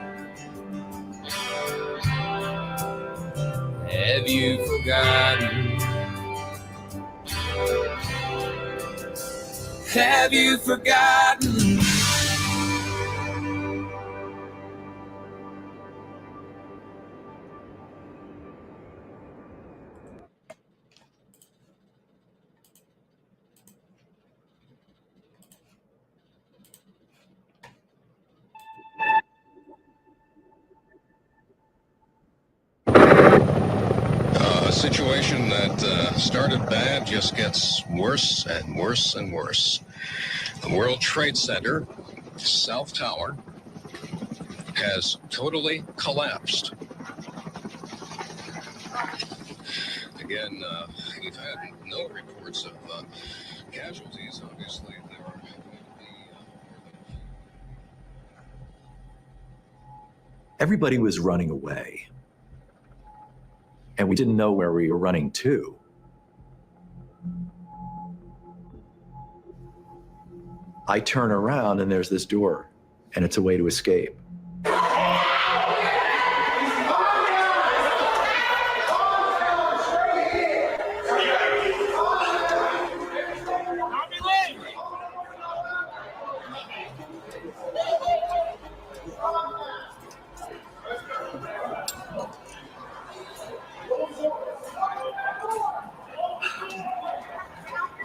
Have you forgotten? Have you forgotten? A situation that started bad just gets worse and worse and worse. The World Trade Center, South Tower, has totally collapsed. Again, we've had no reports of casualties. Obviously, there are going to be Everybody was running away, and we didn't know where we were running to. I turn around and there's this door, and it's a way to escape.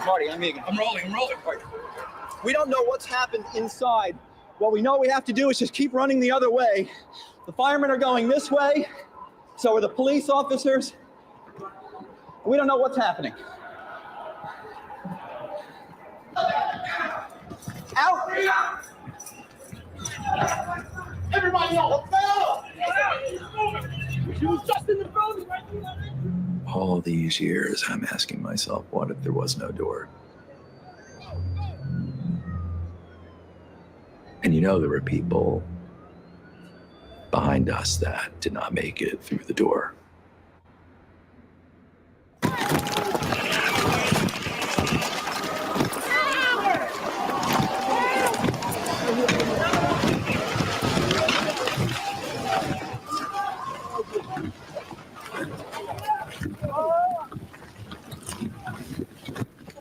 Marty, I'm Egan. I'm rolling. Right. We don't know what's happened inside. What we know we have to do is just keep running the other way. The firemen are going this way, so are the police officers. We don't know what's happening. Out! Everybody else, she was just in the building right there. All these years, I'm asking myself, what if there was no door? And you know, there were people behind us that did not make it through the door.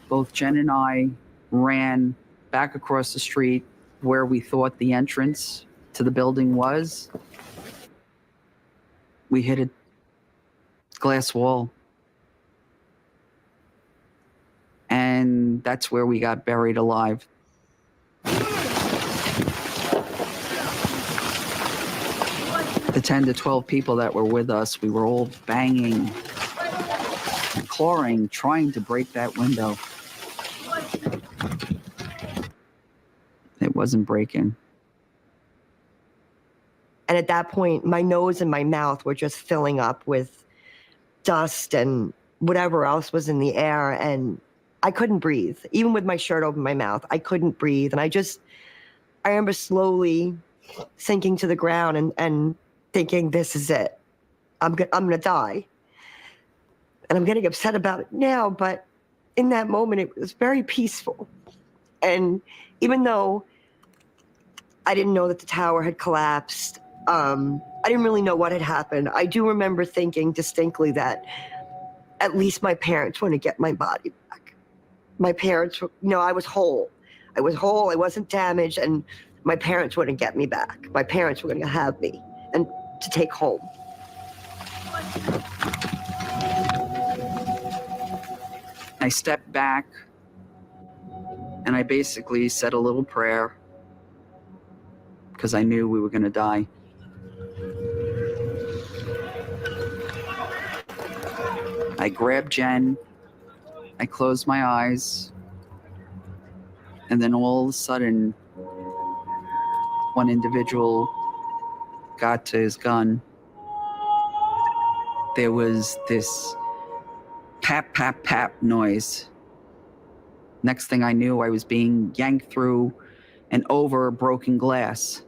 Both Jen and I ran back across the street where we thought the entrance to the building was. We hit a glass wall. And that's where we got buried alive. The 10 to 12 people that were with us, we were all banging, clawing, trying to break that window. It wasn't breaking. And at that point, my nose and my mouth were just filling up with dust and whatever else was in the air. And I couldn't breathe. Even with my shirt over my mouth, I couldn't breathe. And I remember slowly sinking to the ground and thinking, this is it. I'm gonna die. And I'm getting upset about it now, but in that moment, it was very peaceful. And even though I didn't know that the tower had collapsed. I didn't really know what had happened. I do remember thinking distinctly that at least my parents were going to get my body back. My parents were, I was whole. I was whole, I wasn't damaged, and my parents wouldn't get me back. My parents were going to have me and to take home. I stepped back and I basically said a little prayer because I knew we were going to die. I grabbed Jen, I closed my eyes, and then all of a sudden, one individual got to his gun. There was this pap, pap, pap noise. Next thing I knew, I was being yanked through and over broken glass.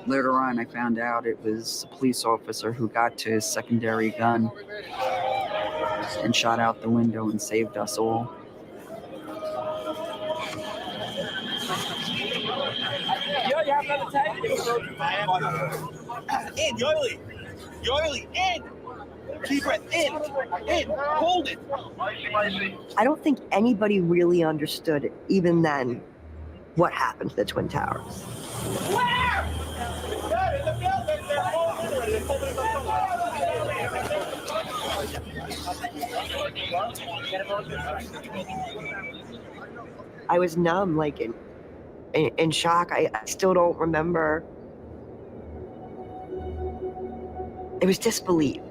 Later on, I found out it was a police officer who got to his secondary gun and shot out the window and saved us all. In, Yoily! Yoily, in! Deep breath, in! Hold it! I don't think anybody really understood, even then, what happened to the Twin Towers. I was numb, like in shock. I still don't remember. It was disbelief.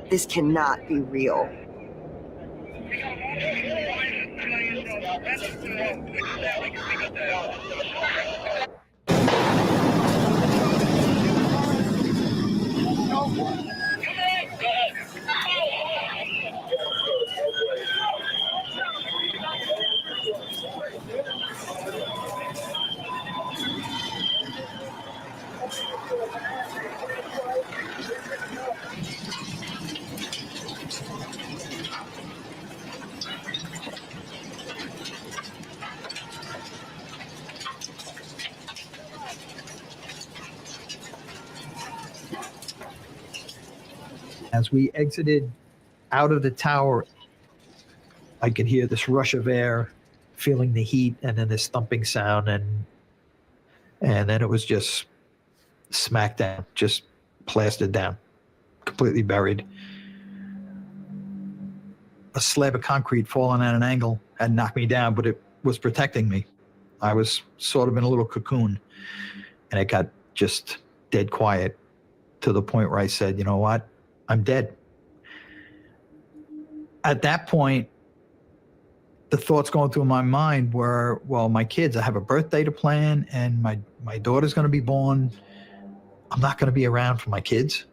This cannot be real. As we exited out of the tower, I could hear this rush of air, feeling the heat, and then this thumping sound, and then it was just smacked down, just plastered down, completely buried. A slab of concrete falling at an angle had knocked me down, but it was protecting me. I was sort of in a little cocoon, and it got just dead quiet to the point where I said, you know what? I'm dead. At that point, the thoughts going through my mind were, well, my kids, I have a birthday to plan, and my daughter's going to be born. I'm not going to be around for my kids.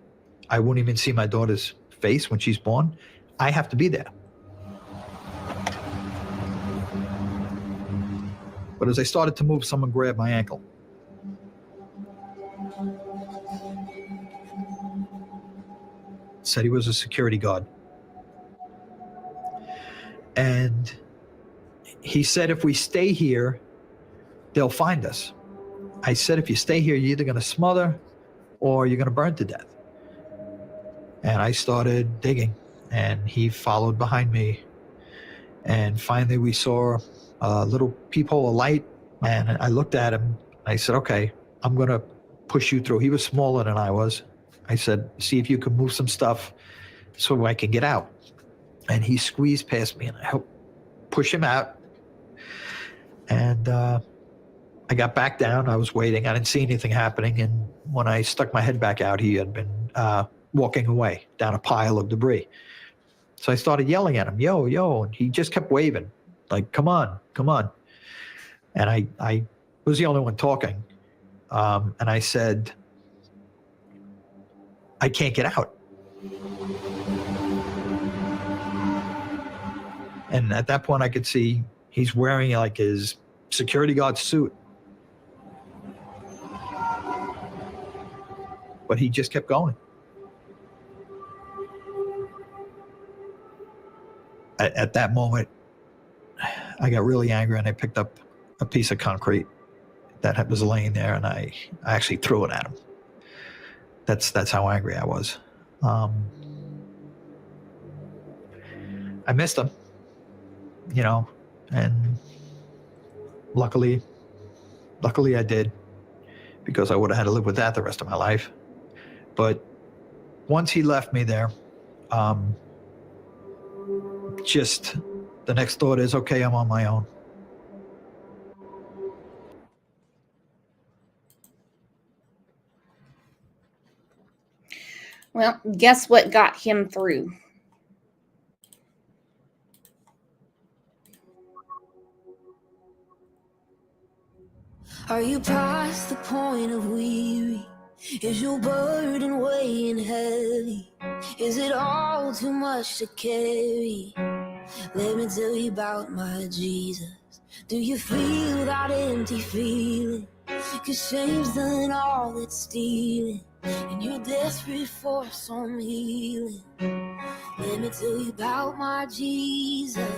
I won't even see my daughter's face when she's born. I have to be there. But as I started to move, someone grabbed my ankle. Said he was a security guard. And he said, if we stay here, they'll find us. I said, if you stay here, you're either going to smother or you're going to burn to death. And I started digging, and he followed behind me. And finally we saw a little peephole of light, and I looked at him. I said, okay, I'm going to push you through. He was smaller than I was. I said, see if you can move some stuff so I can get out. And he squeezed past me, and I helped push him out. And I got back down. I was waiting. I didn't see anything happening. And when I stuck my head back out, he had been walking away down a pile of debris. So I started yelling at him, yo, yo. And he just kept waving, like, come on, come on. And I was the only one talking. And I said, I can't get out. And at that point, I could see He's wearing like his security guard suit. But he just kept going. At that moment, I got really angry and I picked up a piece of concrete that was laying there and I actually threw it at him. That's how angry I was. I missed him, and luckily I did, because I would have had to live with that the rest of my life. But once he left me there, just the next thought is, okay, I'm on my own. Well, guess what got him through? Are you past the point of weary? Is your burden weighing heavy? Is it all too much to carry? Let me tell you about my Jesus. Do you feel that empty feeling? 'Cause shame's done all it's stealing, and you're desperate for some healing. Let me tell you about my Jesus.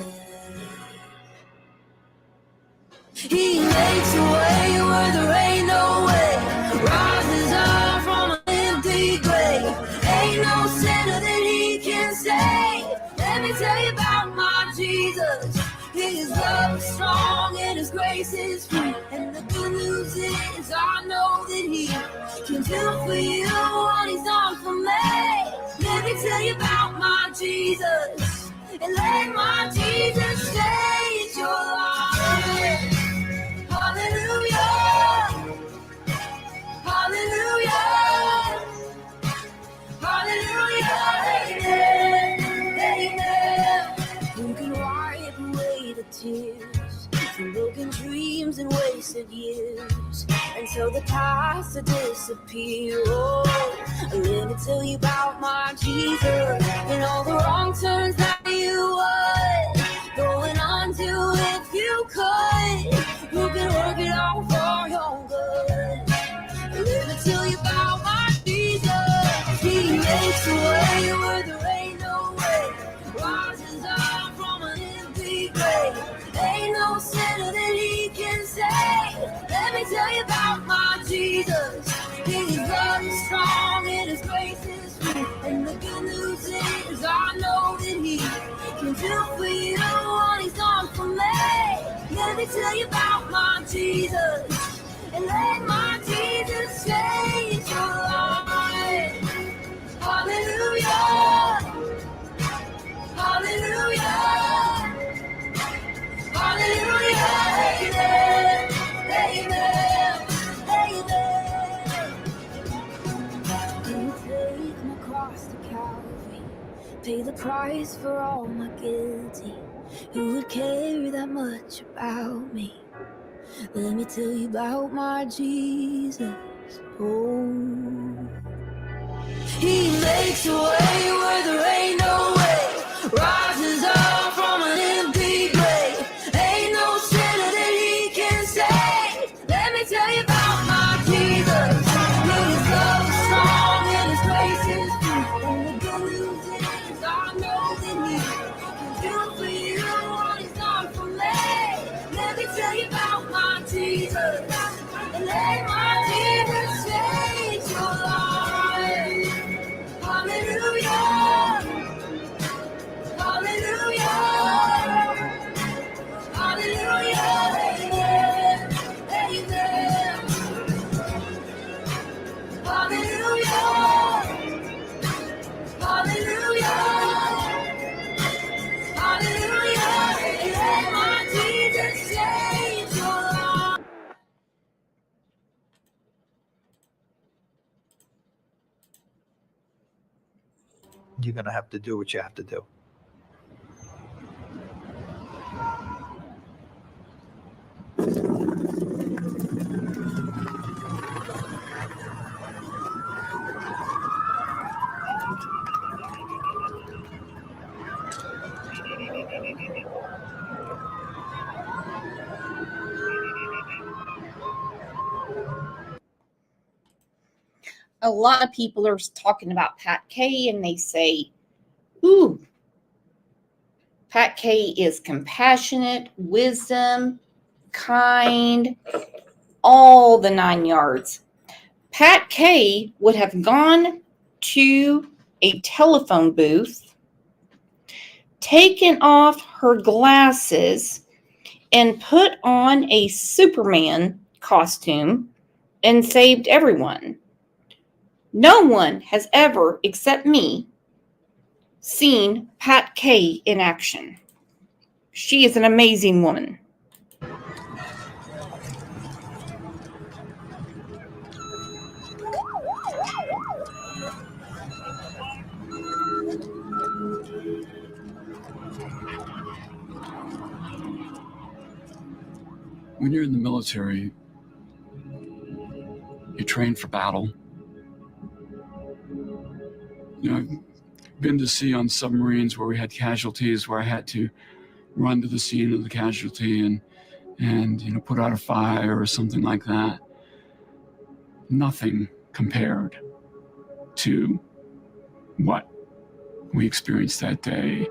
He makes a way where there ain't no way, rises up from an empty grave. Ain't no sinner that he can save. Let me tell you about my Jesus. His love is strong and his grace is free. And the good news is I know that he can do for you what he's done for me. Let me tell you about my Jesus, and let my Jesus change your life. Hallelujah, hallelujah, hallelujah, amen, amen. Who can wipe away the tears from broken dreams and wasted years, and so the past to disappear? Oh, let me tell you about my Jesus, and all the wrong turns that you would going on to if you could. Who can work it out for your good? Let me tell you about my Jesus. He makes a way where there ain't no way, rises up from an empty grave. Ain't no sinner that he can save. Let me tell you about my Jesus. His love is strong and his grace is free. And the good news is I know that he can do for you what he's done for me. Let me tell you about my Jesus, and let my Jesus change your life. Hallelujah, hallelujah, hallelujah, amen, amen, amen. You take my cross to Calvary, pay the price for all my guilty. Who would care that much about me? Let me tell you about my Jesus. Oh, he makes a way where there ain't no way, rises up from an empty grave. Ain't no sinner that he can save. Let me tell you about my Jesus. His love is strong and his grace is free. And the good news is I know that he can do for you what he's done for me. Let me tell you about my Jesus, and let my Jesus change your life. Hallelujah, hallelujah, hallelujah, amen, amen. Hallelujah, hallelujah, hallelujah, and let my Jesus change your life. You're going to have to do what you have to do. a lot of people are talking about Pat Kay and they say, ooh, Pat Kay is compassionate, wisdom, kind, all the 9 yards. Pat Kay would have gone to a telephone booth, taken off her glasses, and put on a Superman costume and saved everyone. No one has ever, except me, seen Pat Kay in action. She is an amazing woman. When you're in the military, you train for battle. You know, I've been to sea on submarines where we had casualties, where I had to run to the scene of the casualty and you know, put out a fire or something like that. Nothing compared to what we experienced that day.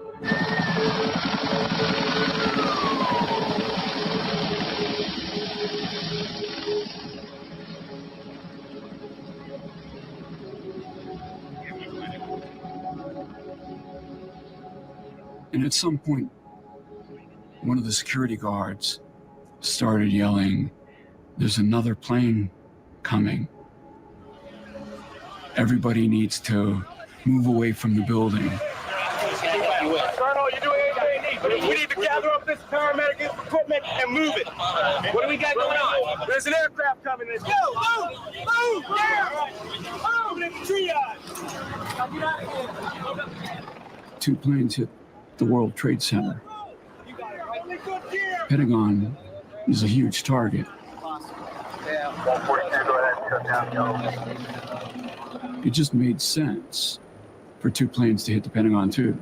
And at some point, one of the security guards started yelling, "There's another plane coming. Everybody needs to move away from the building." Colonel, you're doing anything you need. We need to gather up this paramedic equipment and move it. What do we got going on? There's an aircraft coming in. Yo, move! Move! Yeah! Move! It's triage! Now get out of here. 2 planes hit the World Trade Center. Pentagon is a huge target. It just made sense for 2 planes to hit the Pentagon too.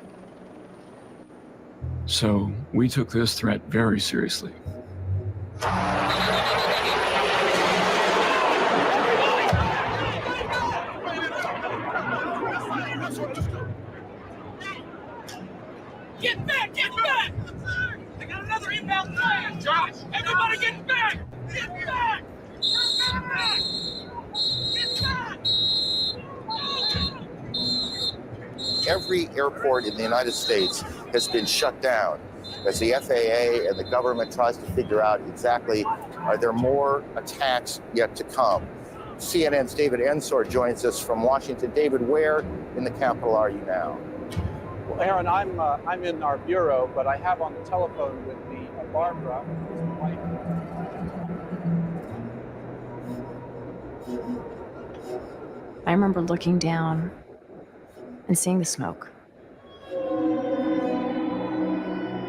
So we took this threat very seriously. Get back! Get back! I got another inbound plane! Josh! Everybody get back! Get back! Get back! Get back! Every airport in the United States has been shut down as the FAA and the government tries to figure out exactly, are there more attacks yet to come? CNN's David Ensor joins us from Washington. David, where in the Capitol are you now? Well, Aaron, I'm in our bureau, but I have on the telephone with me Barbara, who's the wife. I remember looking down and seeing the smoke.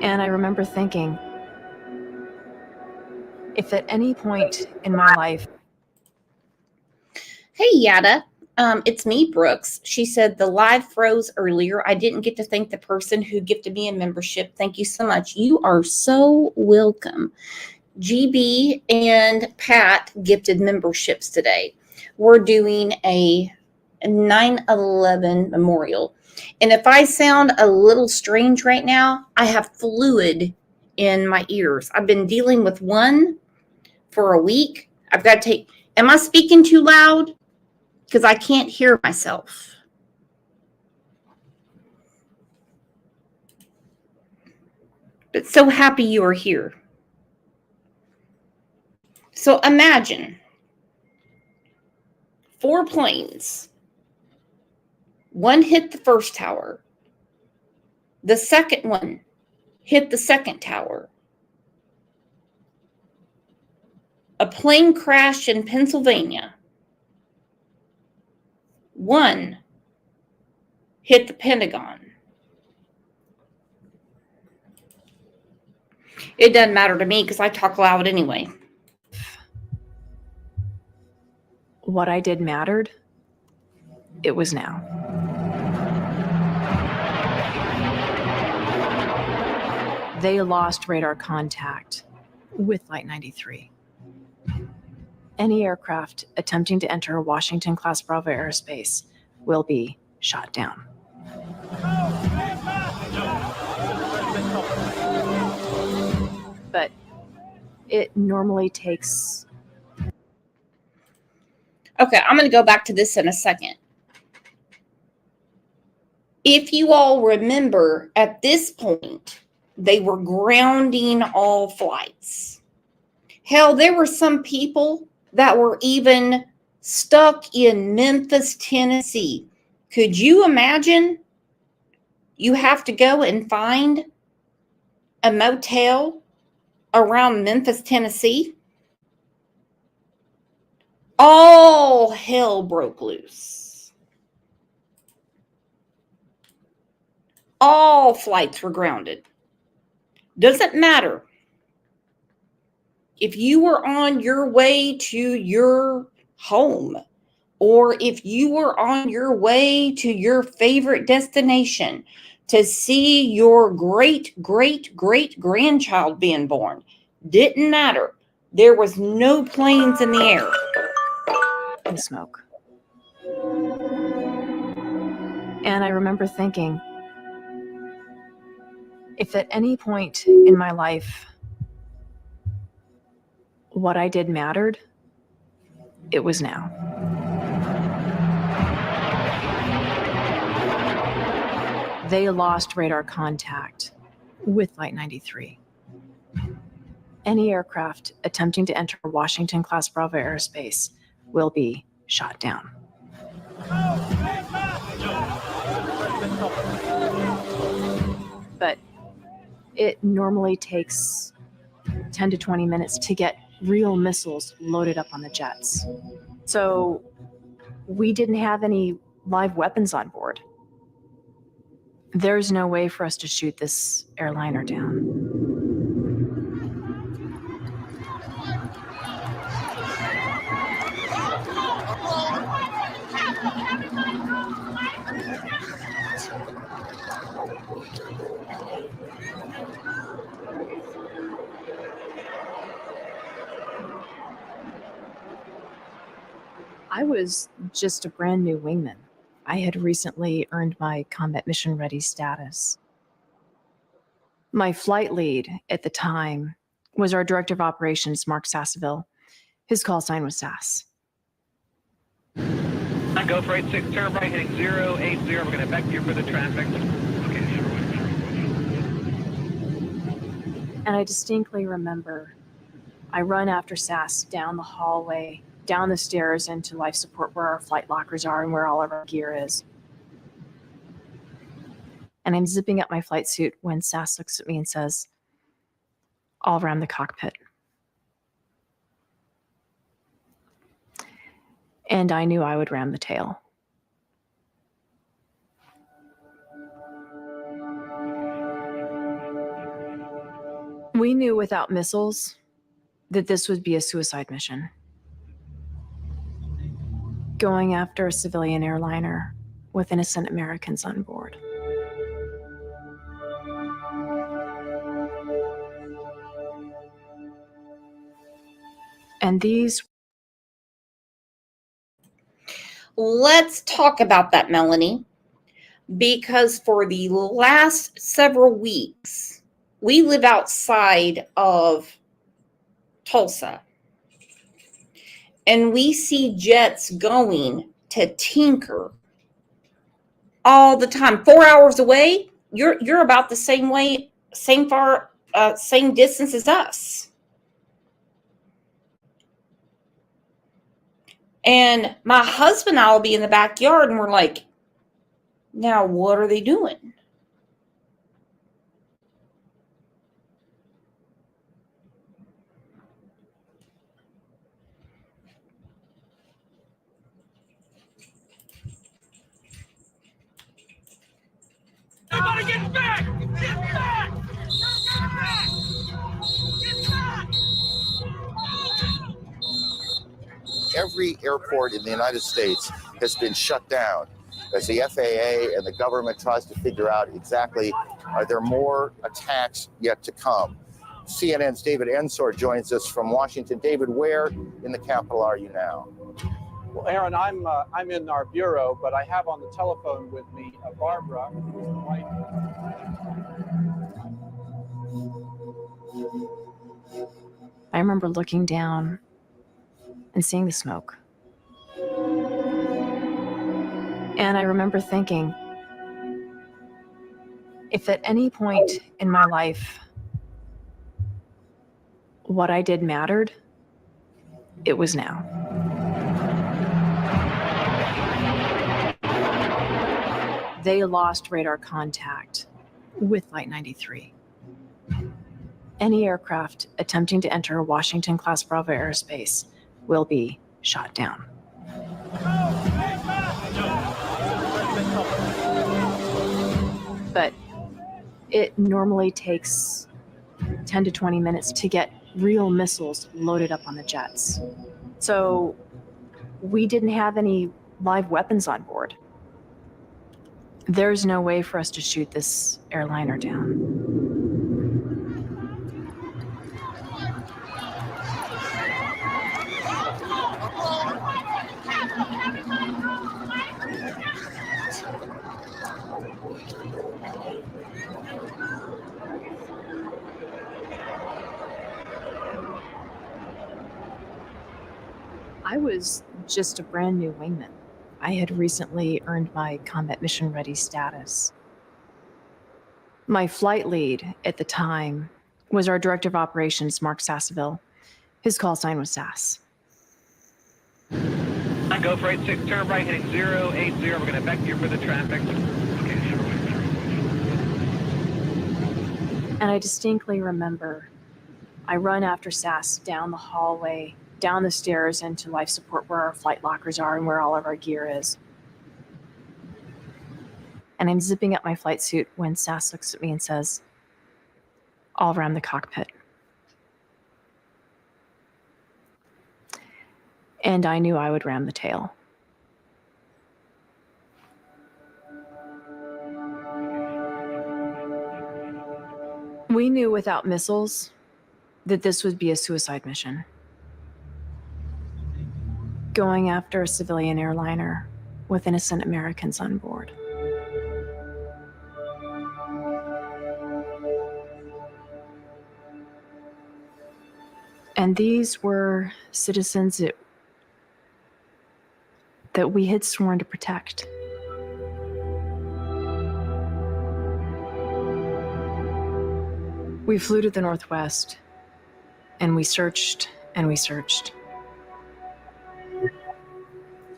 And I remember thinking, if at any point in my life... Hey, Yada. It's me, Brooks. She said the live froze earlier. I didn't get to thank the person who gifted me a membership. Thank you so much. You are so welcome. GB and Pat gifted memberships today. We're doing a 9/11 memorial. And if I sound a little strange right now, I have fluid in my ears. I've been dealing with one for a week. I've got to take... Am I speaking too loud? Because I can't hear myself. But so happy you are here. So imagine 4 planes. One hit the first tower. The second one hit the second tower. A plane crashed in Pennsylvania. One hit the Pentagon. It doesn't matter to me because I talk loud anyway. What I did mattered. It was now. They lost radar contact with Flight 93. Any aircraft attempting to enter Washington-class Bravo airspace will be shot down. But it normally takes... Okay, I'm going to go back to this in a second. If you all remember, at this point, they were grounding all flights. Hell, there were some people that were even stuck in Memphis, Tennessee. Could you imagine? You have to go and find a motel around Memphis, Tennessee. All hell broke loose. All flights were grounded. Doesn't matter. If you were on your way to your home, or if you were on your way to your favorite destination to see your great-great-great-grandchild being born, didn't matter. There was no planes in the air. And smoke. And I remember thinking, if at any point in my life what I did mattered, it was now. They lost radar contact with Flight 93. Any aircraft attempting to enter Washington-class Bravo airspace will be shot down. But it normally takes 10 to 20 minutes to get real missiles loaded up on the jets. So we didn't have any live weapons on board. There's no way for us to shoot this airliner down. I was just a brand new wingman. I had recently earned my combat mission ready status. My flight lead at the time was our director of operations, Mark Sasseville. His call sign was Sass. Go for 86, turn right, heading 080. We're going to back you for the traffic. And I distinctly remember I run after Sass down the hallway, down the stairs into life support where our flight lockers are and where all of our gear is. And I'm zipping up my flight suit when Sass looks at me and says, "I'll ram the cockpit." And I knew I would ram the tail. We knew without missiles that this would be a suicide mission. Going after a civilian airliner with innocent Americans on board. And these... Let's talk about that, Melanie, because for the last several weeks, we live outside of Tulsa, and we see jets going to Tinker all the time. 4 hours away, you're about the same way, same distance as us. And my husband and I will be in the backyard, and we're like, now what are they doing? Everybody get back! Get back! Get back! Get back! Every airport in the United States has been shut down as the FAA and the government tries to figure out exactly, are there more attacks yet to come? CNN's David Ensor joins us from Washington. David, where in the Capitol are you now? Well, Aaron, I'm in our bureau, but I have on the telephone with me Barbara, who's the wife. I remember looking down and seeing the smoke. And I remember thinking, if at any point in my life what I did mattered, it was now. They lost radar contact with Flight 93. Any aircraft attempting to enter Washington-class Bravo airspace will be shot down. But it normally takes 10 to 20 minutes to get real missiles loaded up on the jets. So we didn't have any live weapons on board. There's no way for us to shoot this airliner down. I was just a brand new wingman. I had recently earned my combat mission ready status. My flight lead at the time was our director of operations, Mark Sasseville. His call sign was Sass. Go for 86, turn right, heading 080. We're going to vector for the traffic. And I distinctly remember I run after Sass down the hallway, down the stairs into life support where our flight lockers are and where all of our gear is. And I'm zipping up my flight suit when Sass looks at me and says, "I'll ram the cockpit." And I knew I would ram the tail. We knew without missiles that this would be a suicide mission. Going after a civilian airliner with innocent Americans on board. And these were citizens that we had sworn to protect. We flew to the Northwest, and we searched and we searched.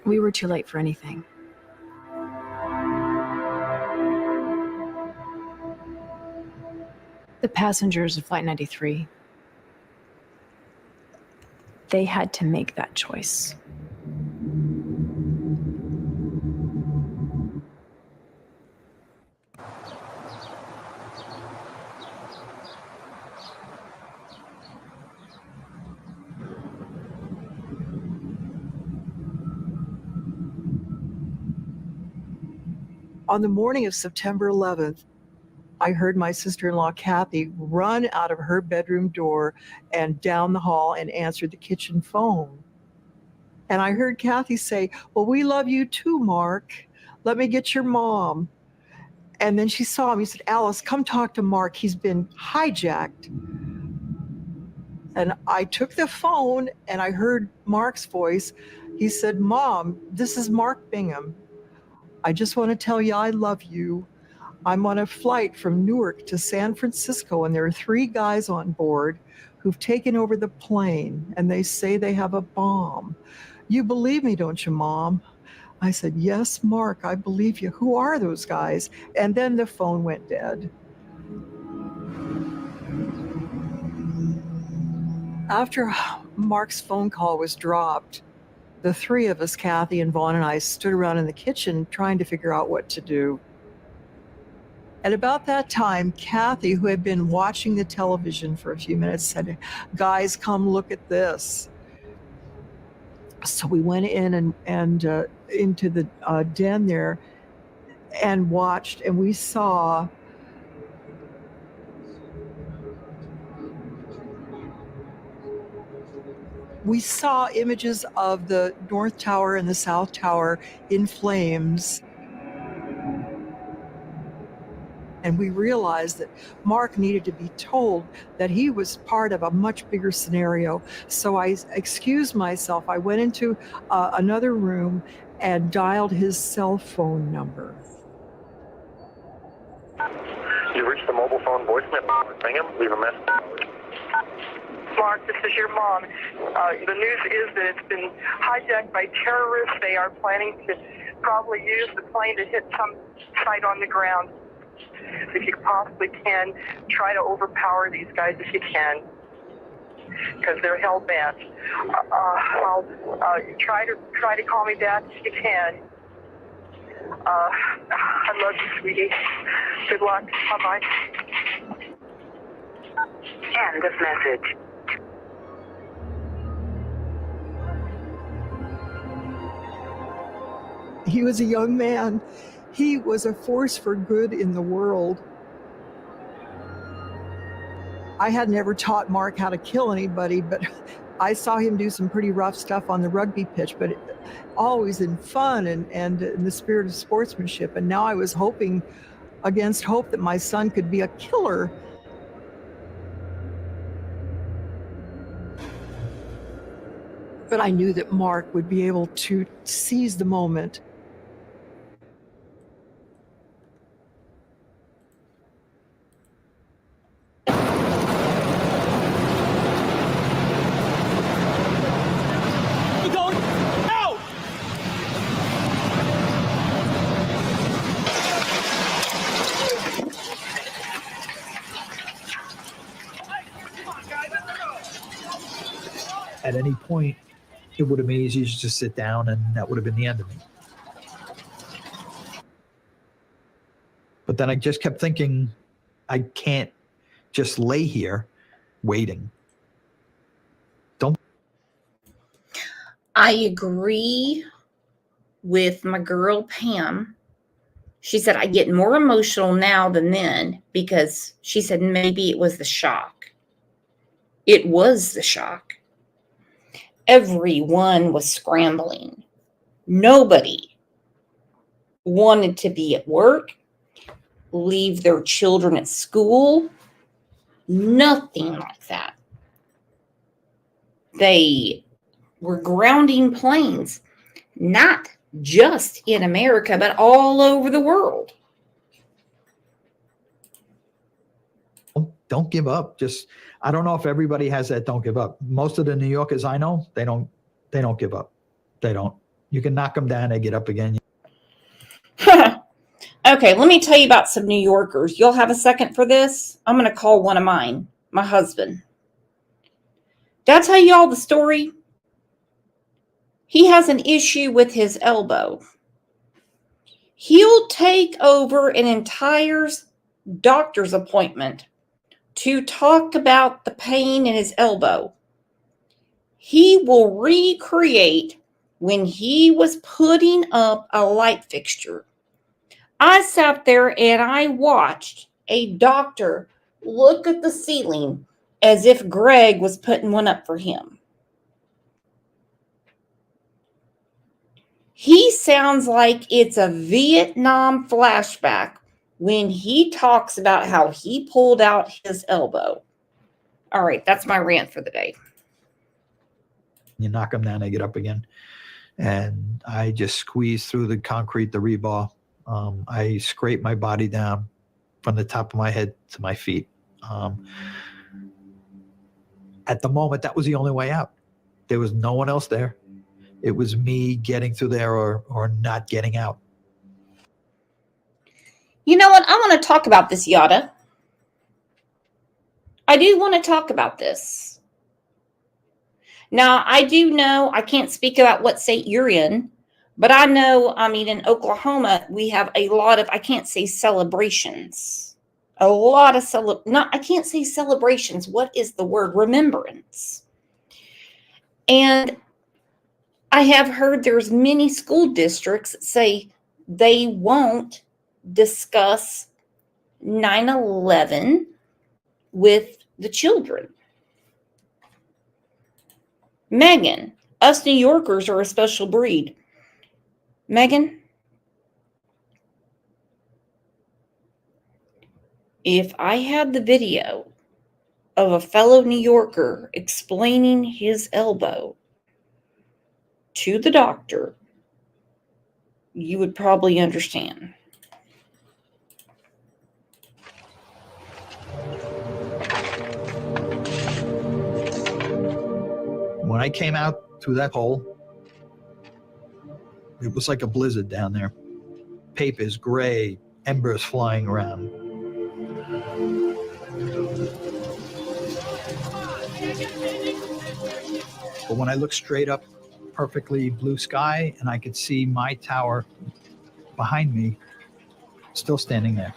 We were too late for anything. The passengers of Flight 93, they had to make that choice. On the morning of September 11th, I heard my sister-in-law, Kathy, run out of her bedroom door and down the hall and answered the kitchen phone. And I heard Kathy say, "Well, we love you too, Mark. Let me get your mom." And then she saw him. He said, "Alice, come talk to Mark. He's been hijacked." And I took the phone and I heard Mark's voice. He said, "Mom, this is Mark Bingham. I just want to tell you I love you. I'm on a flight from Newark to San Francisco, and there are 3 guys on board who've taken over the plane, and they say they have a bomb. You believe me, don't you, Mom?" I said, "Yes, Mark, I believe you. Who are those guys?" And then the phone went dead. After Mark's phone call was dropped, the 3 of us, Kathy and Vaughn and I, stood around in the kitchen trying to figure out what to do. At about that time, Kathy, who had been watching the television for a few minutes, said, "Guys, come look at this." So we went in and into the den there and watched, and we saw We saw images of the North Tower and the South Tower in flames. And we realized that Mark needed to be told that he was part of a much bigger scenario. So I excused myself. I went into another room and dialed his cell phone number. You've reached the mobile phone voicemail. Ring him, leave a message. Mark, this is your mom. The news is that it's been hijacked by terrorists. They are planning to probably use the plane to hit some site on the ground. If you possibly can, try to overpower these guys if you can, because they're hell bent. I'll try to call me back if you can. I love you, sweetie. Good luck. Bye-bye. End of message. He was a young man. He was a force for good in the world. I had never taught Mark how to kill anybody, but I saw him do some pretty rough stuff on the rugby pitch, but always in fun and in the spirit of sportsmanship. And now I was hoping against hope that my son could be a killer. But I knew that Mark would be able to seize the moment. At any point, it would have been easy to just sit down and that would have been the end of me. But then I just kept thinking, I can't just lay here waiting. I agree with my girl Pam. She said I get more emotional now than then because she said maybe it was the shock. It was the shock. Everyone was scrambling. Nobody wanted to be at work, leave their children at school, nothing like that. They were grounding planes, not just in America, but all over the world. Don't give up. Just, I don't know if everybody has that don't give up. Most of the New Yorkers I know, they don't give up. They don't. You can knock them down, they get up again. Okay, let me tell you about some New Yorkers. You'll have a second for this? I'm going to call one of mine, my husband. Did I tell you all the story? He has an issue with his elbow. He'll take over an entire doctor's appointment to talk about the pain in his elbow. He will recreate when he was putting up a light fixture. I sat there and I watched a doctor look at the ceiling as if Greg was putting one up for him. He sounds like it's a Vietnam flashback when he talks about how he pulled out his elbow. All right, that's my rant for the day. You knock them down, they get up again. And I just squeeze through the concrete, the rebar. I scrape my body down from the top of my head to my feet. At the moment, that was the only way out. There was no one else there. It was me getting through there or not getting out. You know what? I want to talk about this, Yada. I do want to talk about this. Now, I do know I can't speak about what state you're in, but I know, in Oklahoma, we have a lot of, I can't say celebrations. A lot of, I can't say celebrations. What is the word? Remembrance. And I have heard there's many school districts that say they won't discuss 9/11 with the children. Megan, us New Yorkers are a special breed. Megan, if I had the video of a fellow New Yorker explaining his elbow to the doctor, you would probably understand. When I came out through that hole, it was like a blizzard down there. Papers, gray, embers flying around. But when I looked straight up, perfectly blue sky, and I could see my tower behind me, still standing there.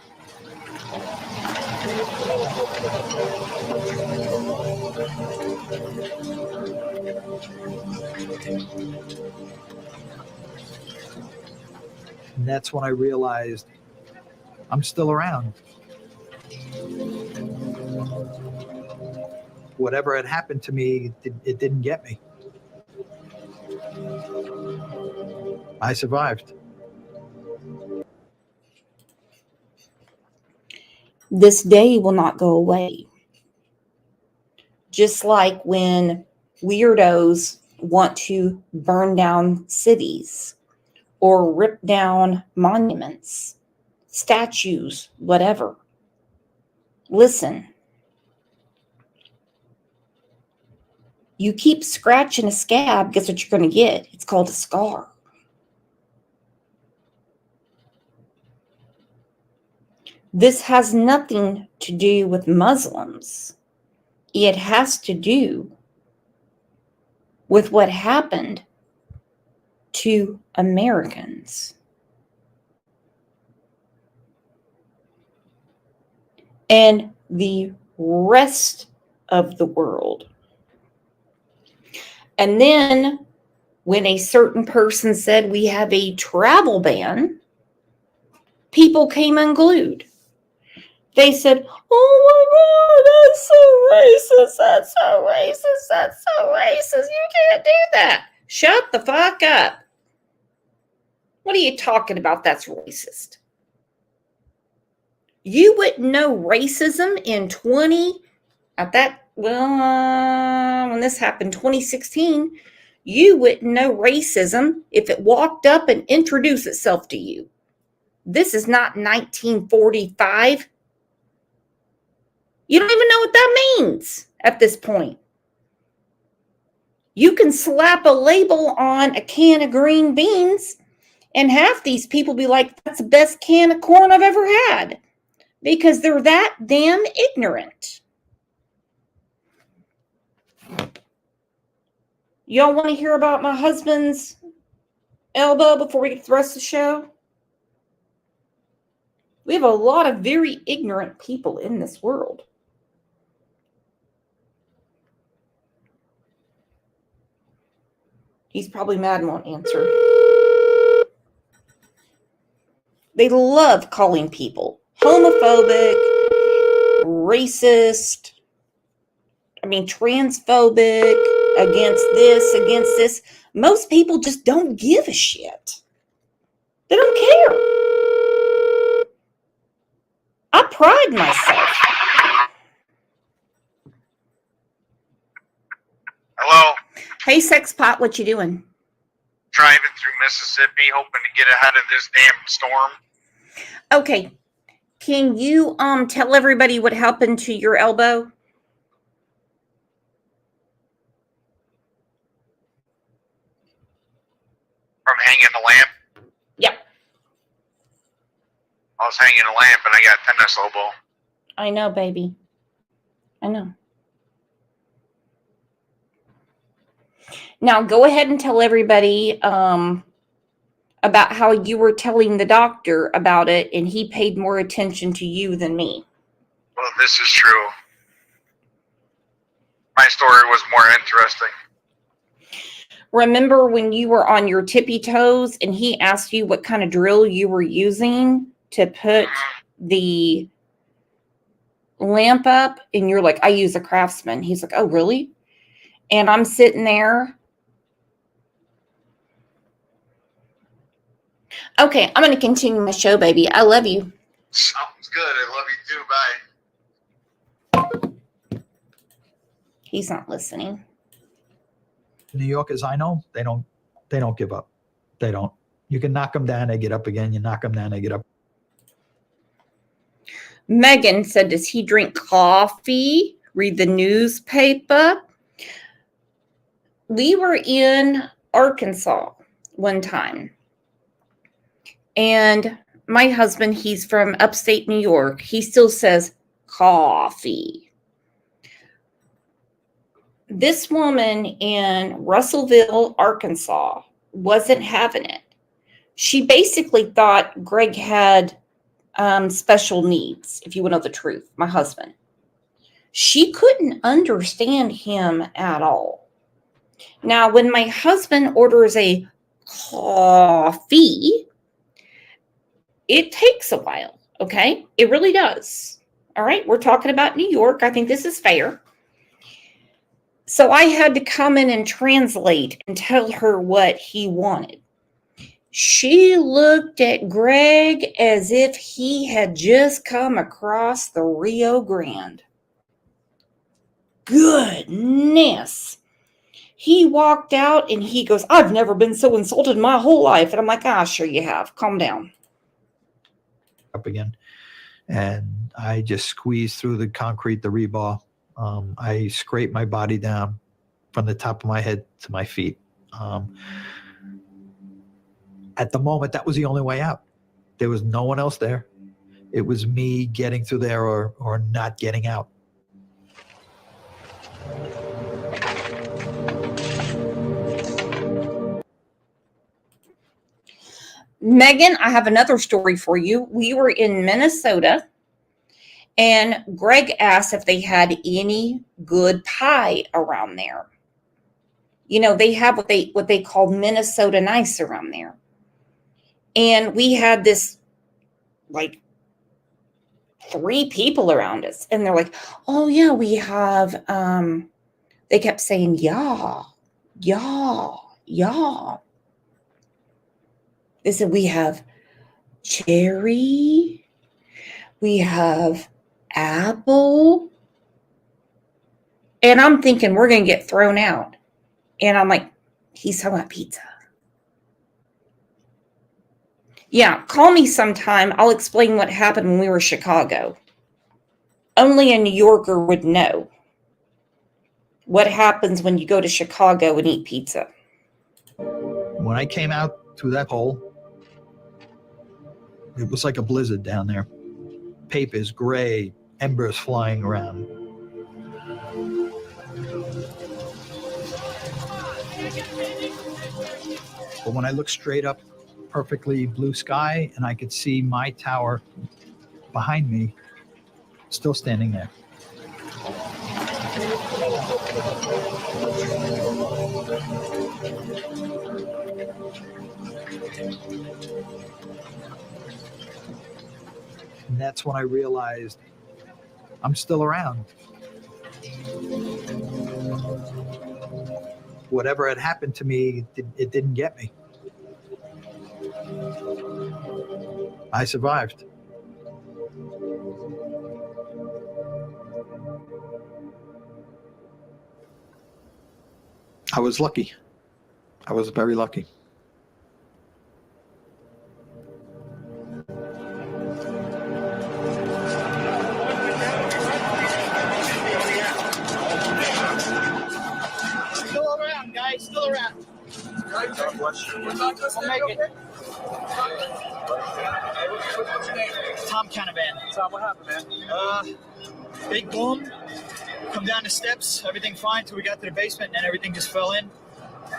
And that's when I realized I'm still around. Whatever had happened to me, it didn't get me. I survived. This day will not go away. Just like when weirdos want to burn down cities or rip down monuments, statues, whatever. Listen, you keep scratching a scab, guess what you're going to get? It's called a scar. This has nothing to do with Muslims. It has to do with what happened to Americans. And the rest of the world. And then when a certain person said we have a travel ban, people came unglued. They said, oh my God, that's so racist, that's so racist, that's so racist. You can't do that. Shut the fuck up. What are you talking about? That's racist. You wouldn't know racism in when this happened, 2016, you wouldn't know racism if it walked up and introduced itself to you. This is not 1945. You don't even know what that means at this point. You can slap a label on a can of green beans, and half these people be like, that's the best can of corn I've ever had, because they're that damn ignorant. Y'all want to hear about my husband's elbow before we get to the rest of the show? We have a lot of very ignorant people in this world. He's probably mad and won't answer. They love calling people homophobic, racist, transphobic, against this. Most people just don't give a shit. They don't care. I pride myself. Hello? Hey, Sexpot, what you doing? Driving through Mississippi, hoping to get ahead of this damn storm. Okay. Can you tell everybody what happened to your elbow? From hanging the lamp? Yep. I was hanging a lamp and I got tennis elbow. I know, baby. I know. Now, go ahead and tell everybody about how you were telling the doctor about it and he paid more attention to you than me. Well, this is true. My story was more interesting. Remember when you were on your tippy toes and he asked you what kind of drill you were using to put the lamp up? And you're like, I use a Craftsman. He's like, oh, really? And I'm sitting there. Okay, I'm going to continue my show, baby. I love you. Sounds good. I love you too. Bye. He's not listening. New Yorkers I know, they don't give up. They don't. You can knock them down, they get up again. You knock them down, they get up. Megan said, does he drink coffee, read the newspaper? We were in Arkansas one time. And my husband, he's from upstate New York. He still says coffee. This woman in Russellville, Arkansas, wasn't having it. She basically thought Greg had special needs, if you want to know the truth, my husband. She couldn't understand him at all. Now, when my husband orders a coffee, it takes a while, okay? It really does. All right, we're talking about New York. I think this is fair. So I had to come in and translate and tell her what he wanted. She looked at Greg as if he had just come across the Rio Grande. Goodness. He walked out and he goes, I've never been so insulted in my whole life. And I'm like, sure you have. Calm down. Up again. And I just squeezed through the concrete, the rebar. I scraped my body down from the top of my head to my feet. At the moment, that was the only way out. There was no one else there. It was me getting through there or not getting out. Megan, I have another story for you. We were in Minnesota, and Greg asked if they had any good pie around there. You know, they have what they call Minnesota nice around there. And we had this, like, 3 people around us. And they're like, oh, yeah, we have, they kept saying, yeah. They said, we have cherry, we have apple. And I'm thinking we're going to get thrown out. And I'm like, he's talking about pizza. Yeah, call me sometime. I'll explain what happened when we were in Chicago. Only a New Yorker would know what happens when you go to Chicago and eat pizza. When I came out through that hole, it was like a blizzard down there. Papers, gray, embers flying around. But when I looked straight up, perfectly blue sky, and I could see my tower behind me, still standing there. And that's when I realized I'm still around. Whatever had happened to me, it didn't get me. I survived. I was lucky. I was very lucky. Still around, guys. Still around. We'll make it. Tom Canavan. Tom, what happened, man? Big boom. Come down the steps, everything fine till we got to the basement, and then everything just fell in.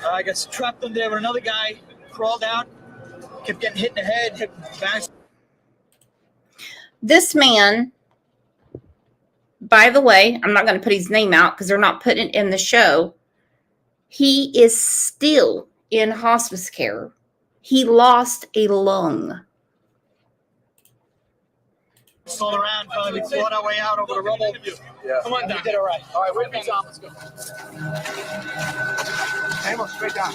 I got trapped in there with another guy, crawled out, kept getting hit in the head, hit back. This man, by the way, I'm not going to put his name out because they're not putting it in the show. He is still in hospice care. He lost a lung. Still around, finally we fought our way out over the rubble. Yeah. Come on, Doc. You did all right. All right, wait for me, Tom. Let's go. Animals straight down.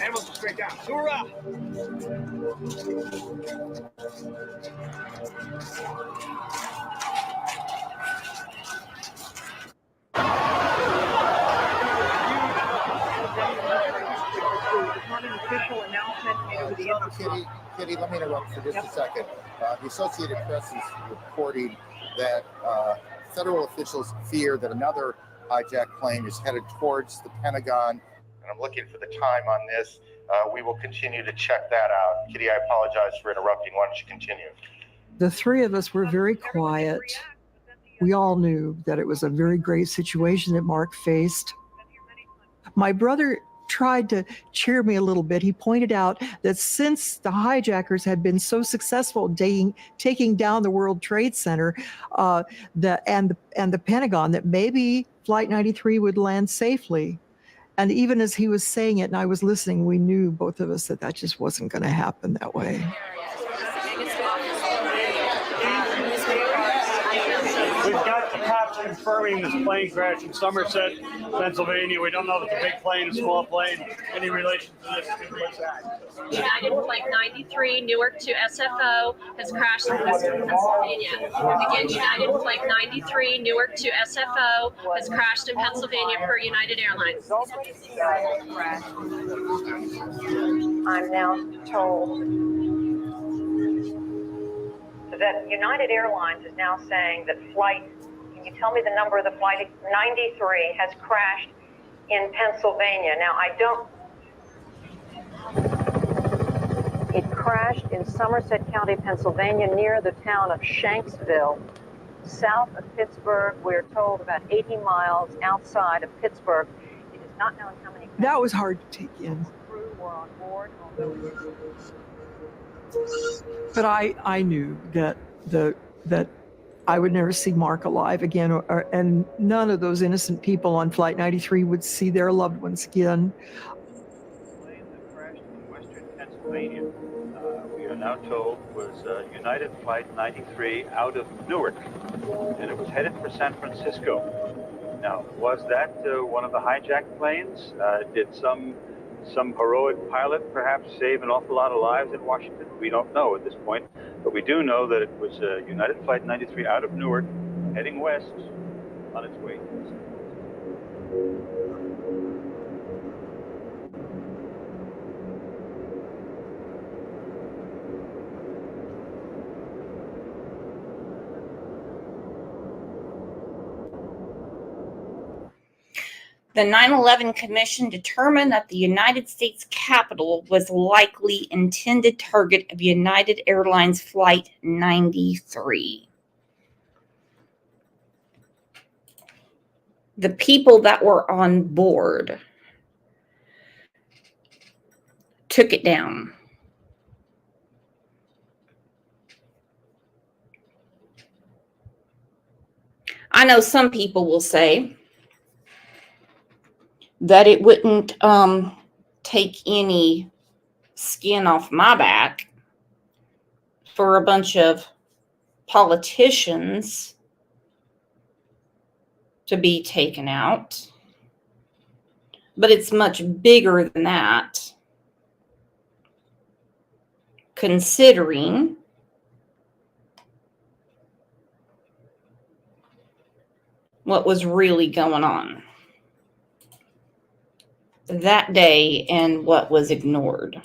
Animals straight down. Hoorah! Kitty, let me interrupt for just a second. The Associated Press is reporting that federal officials fear that another hijacked plane is headed towards the Pentagon. And I'm looking for the time on this. We will continue to check that out. Kitty, I apologize for interrupting. Why don't you continue? The three of us were very quiet. We all knew that it was a very grave situation that Mark faced. My brother tried to cheer me a little bit. He pointed out that since the hijackers had been so successful taking down the World Trade Center and the Pentagon, that maybe Flight 93 would land safely. And even as he was saying it and I was listening, we knew, both of us, that that just wasn't going to happen that way. We've got the cops confirming this plane crash in Somerset, Pennsylvania. We don't know if it's a big plane, a small plane, any relation to this. United Flight 93, Newark to SFO, has crashed in Pennsylvania. Again, United Flight 93, Newark to SFO, has crashed in Pennsylvania per United Airlines. I'm now told that United Airlines is now saying that can you tell me the number of the flight 93 has crashed in Pennsylvania? Now, it crashed in Somerset County, Pennsylvania, near the town of Shanksville, south of Pittsburgh. We're told about 80 miles outside of Pittsburgh. It is not known how many. That was hard to take in. Crew were on board, although But I knew that I would never see Mark alive again, and none of those innocent people on Flight 93 would see their loved ones again. Plane that crashed in western Pennsylvania, we are now told, was United Flight 93 out of Newark, and it was headed for San Francisco. Now, was that one of the hijacked planes? Did some heroic pilot perhaps save an awful lot of lives in Washington? We don't know at this point, but we do know that it was United Flight 93 out of Newark, heading west on its way. The 9/11 Commission determined that the United States Capitol was likely intended target of United Airlines Flight 93. The people that were on board took it down. I know some people will say that it wouldn't take any skin off my back for a bunch of politicians to be taken out. But it's much bigger than that, considering what was really going on that day and what was ignored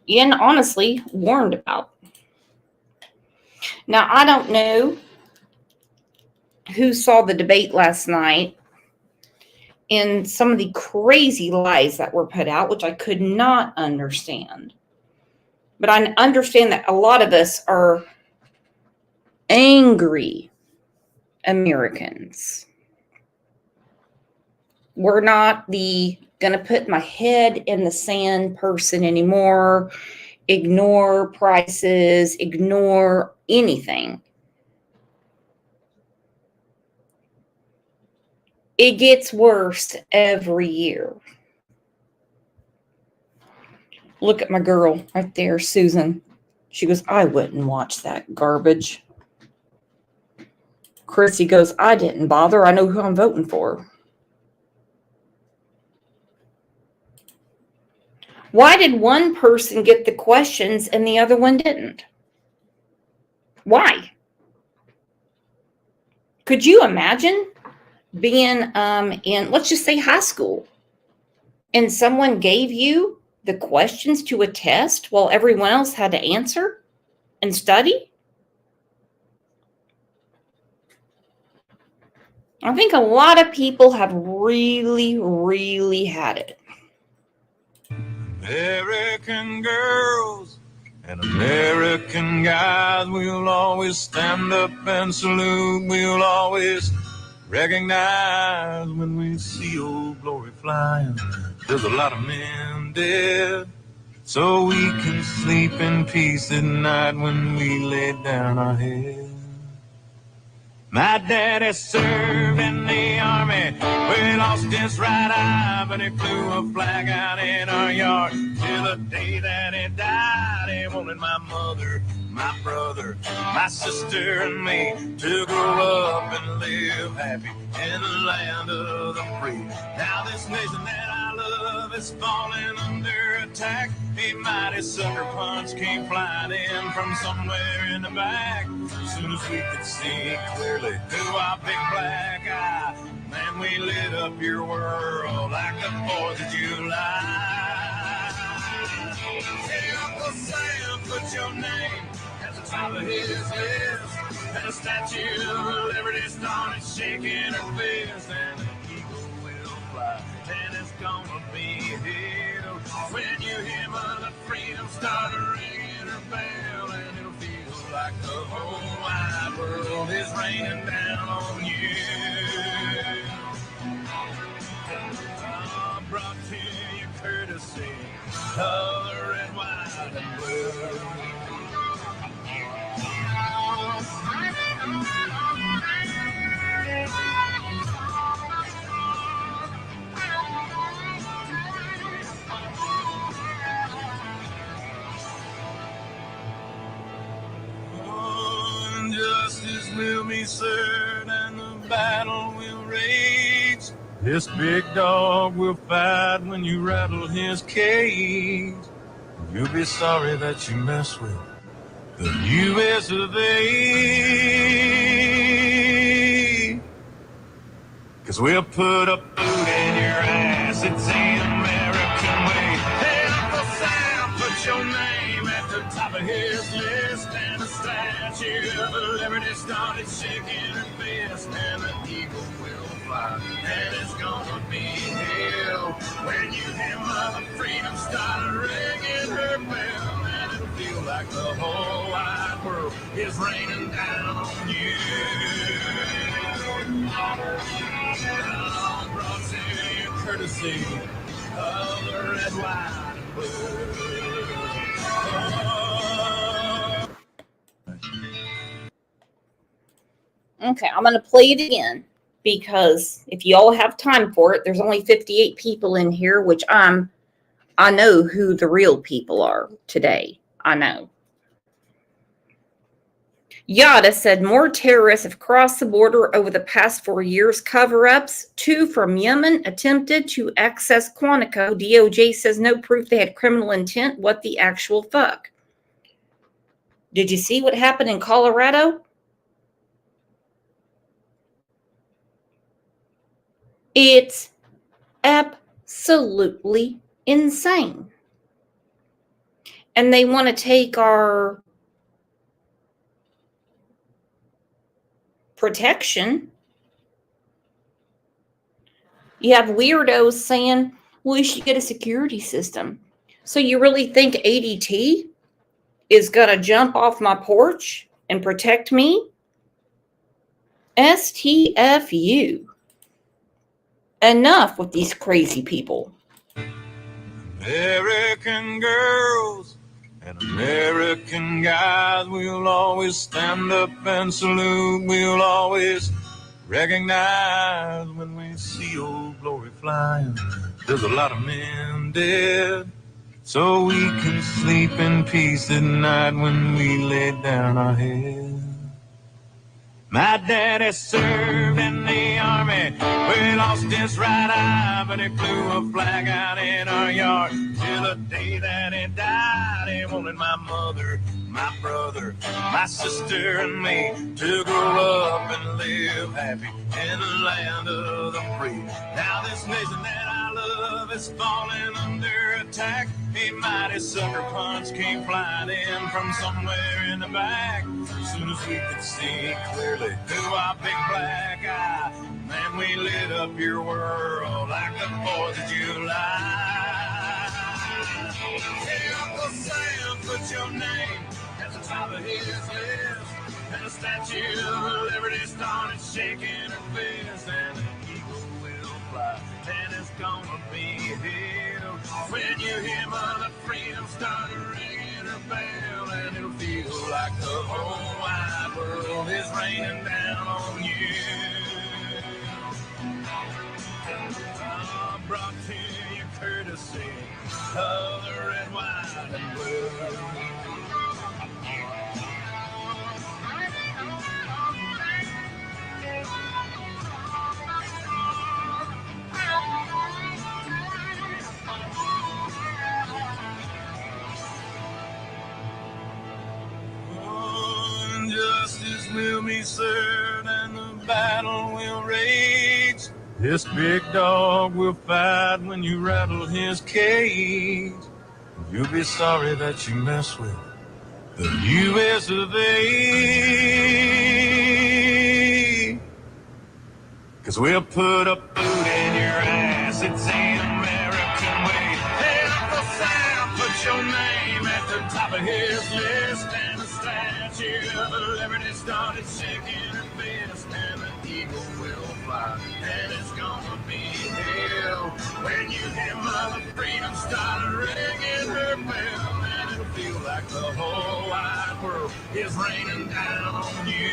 and honestly warned about. Now, I don't know who saw the debate last night and some of the crazy lies that were put out, which I could not understand. But I understand that a lot of us are angry Americans. We're not the gonna put my head in the sand person anymore, ignore prices, ignore anything. It gets worse every year. Look at my girl right there, Susan. She goes, I wouldn't watch that garbage. Chrissy goes, I didn't bother. I know who I'm voting for. Why did one person get the questions and the other one didn't? Why? Could you imagine being in, let's just say, high school, and someone gave you the questions to a test while everyone else had to answer and study? I think a lot of people have really, really had it. American girls and American guys, we'll always stand up and salute. We'll always recognize when we see old glory flying. There's a lot of men dead, so we can sleep in peace at night when we lay down our head. My daddy served in the army, where he lost his right eye, but he flew a flag out in our yard till the day that he died. He wanted my mother, my brother, my sister, and me to grow up and live happy in the land of the free. Now this nation that I love is falling under attack. A mighty sucker punch came flying in from somewhere in the back. As soon as we could see clearly through our big black eye, man, we lit up your world like the 4th of July. Hey, Uncle Sam, put your name at the top of his list, and the Statue of Liberty started shaking her fist, and the eagle will fly, and it's gonna be here when you hear Mother Freedom start ringing her bell, and it'll feel like the whole wide world is raining down on you. Brought to you courtesy of the red, white, and blue. Justice will be served and the battle will rage. This big dog will fight when you rattle his cage. You'll be sorry that you mess with the U.S. of A. 'Cause we'll put a boot in your ass. It's the American way. Hey, Uncle Sam, put your name at the top of his list, and the Statue of Liberty started shaking her fist, and the eagle will fly, and it's gonna be hell when you hear Mother Freedom start ringing her bell, and it'll feel like the whole wide world is raining down on you. Brought to you courtesy of the red, white, and blue. Okay, I'm going to play it again because if you all have time for it, there's only 58 people in here, which I know who the real people are today. I know. Yada said more terrorists have crossed the border over the past 4 years. Cover-ups. 2 from Yemen attempted to access Quantico. DOJ says no proof they had criminal intent. What the actual fuck? Did you see what happened in Colorado? It's absolutely insane. And they want to take our protection. You have weirdos saying, well, we should get a security system. So you really think ADT is going to jump off my porch and protect me? STFU. Enough with these crazy people. American girls and American guys, we'll always stand up and salute. We'll always recognize when we see old glory flying. There's a lot of men dead, so we can sleep in peace at night when we lay down our head. My daddy served in the army, where he lost his right eye, but he flew a flag out in our yard till the day that he died. He wanted my mother, my brother, my sister, and me to grow up and live happy in the land of the free. Now this nation that I love is falling under attack. A mighty sucker punch came flying in from somewhere in the back. As soon as we could see clearly through our big black eye, man, we lit up your world like the 4th of July. Hey, Uncle Sam, put your name at the top of his list, and the Statue of Liberty started shaking her fist, and the eagle will fly, and it's gonna be hell when you hear Mother Freedom start ringing her bell, and it'll feel like the whole wide world is raining down on you. Brought to you courtesy of the red, white, and blue. Justice will be served and the battle will rage. This big dog will fight when you rattle his cage. You'll be sorry that you mess with the U.S. of A. 'Cause we'll put a boot in your ass. It's the American way. Hey, Uncle Sam, put your name at the top of his list, and the Statue of Liberty started shaking her fist, and the eagle will fly, and it's gonna be hell when you hear Mother Freedom start ringing her bell, and it'll feel like the whole wide world is raining down on you.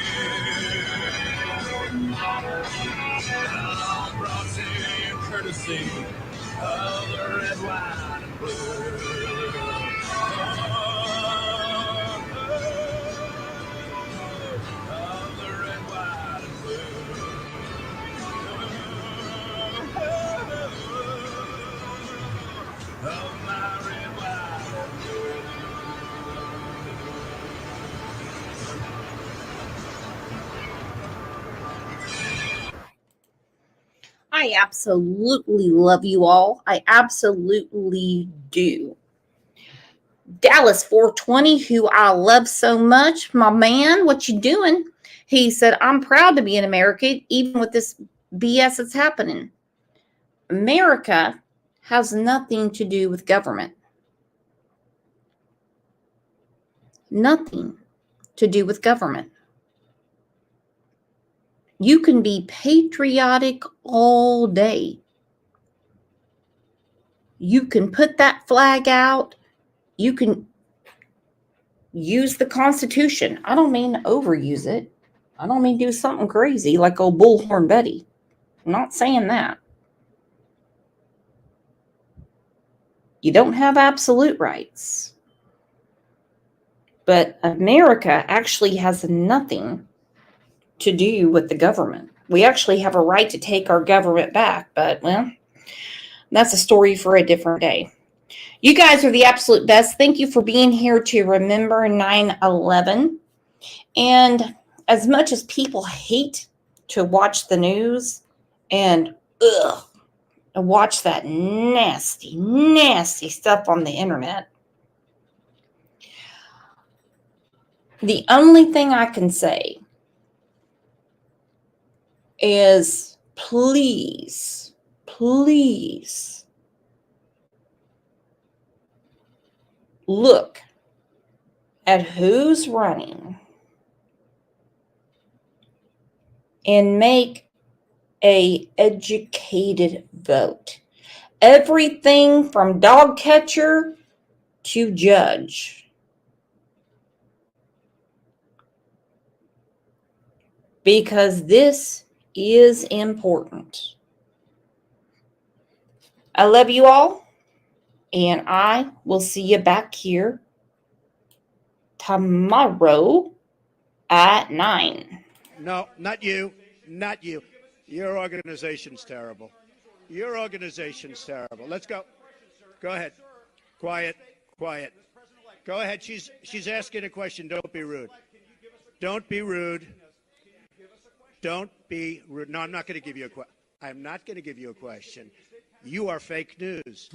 Brought to you courtesy of the red, white, and blue. Of the red, white, and blue. Of my red, white, and blue. I absolutely love you all. I absolutely do. Dallas 420, who I love so much, my man, what you doing? He said, I'm proud to be in America, even with this BS that's happening. America has nothing to do with government. Nothing to do with government. You can be patriotic all day. You can put that flag out. You can use the Constitution. I don't mean overuse it. I don't mean do something crazy like old Bullhorn Betty. I'm not saying that. You don't have absolute rights. But America actually has nothing to do with the government. We actually have a right to take our government back, but, well, that's a story for a different day. You guys are the absolute best. Thank you for being here to remember 9/11. And as much as people hate to watch the news and watch that nasty, nasty stuff on the internet, the only thing I can say is please, please look at who's running and make a educated vote. Everything from dog catcher to judge. Because this is important. I love you all. And I will see you back here tomorrow at 9. No, not you. Not you. Your organization's terrible. Your organization's terrible. Let's go. Go ahead. Quiet. Quiet. Go ahead. She's asking a question. Don't be rude. Don't be rude. Don't be rude. No, I'm not going to give you a question. I'm not going to give you a question. You are fake news.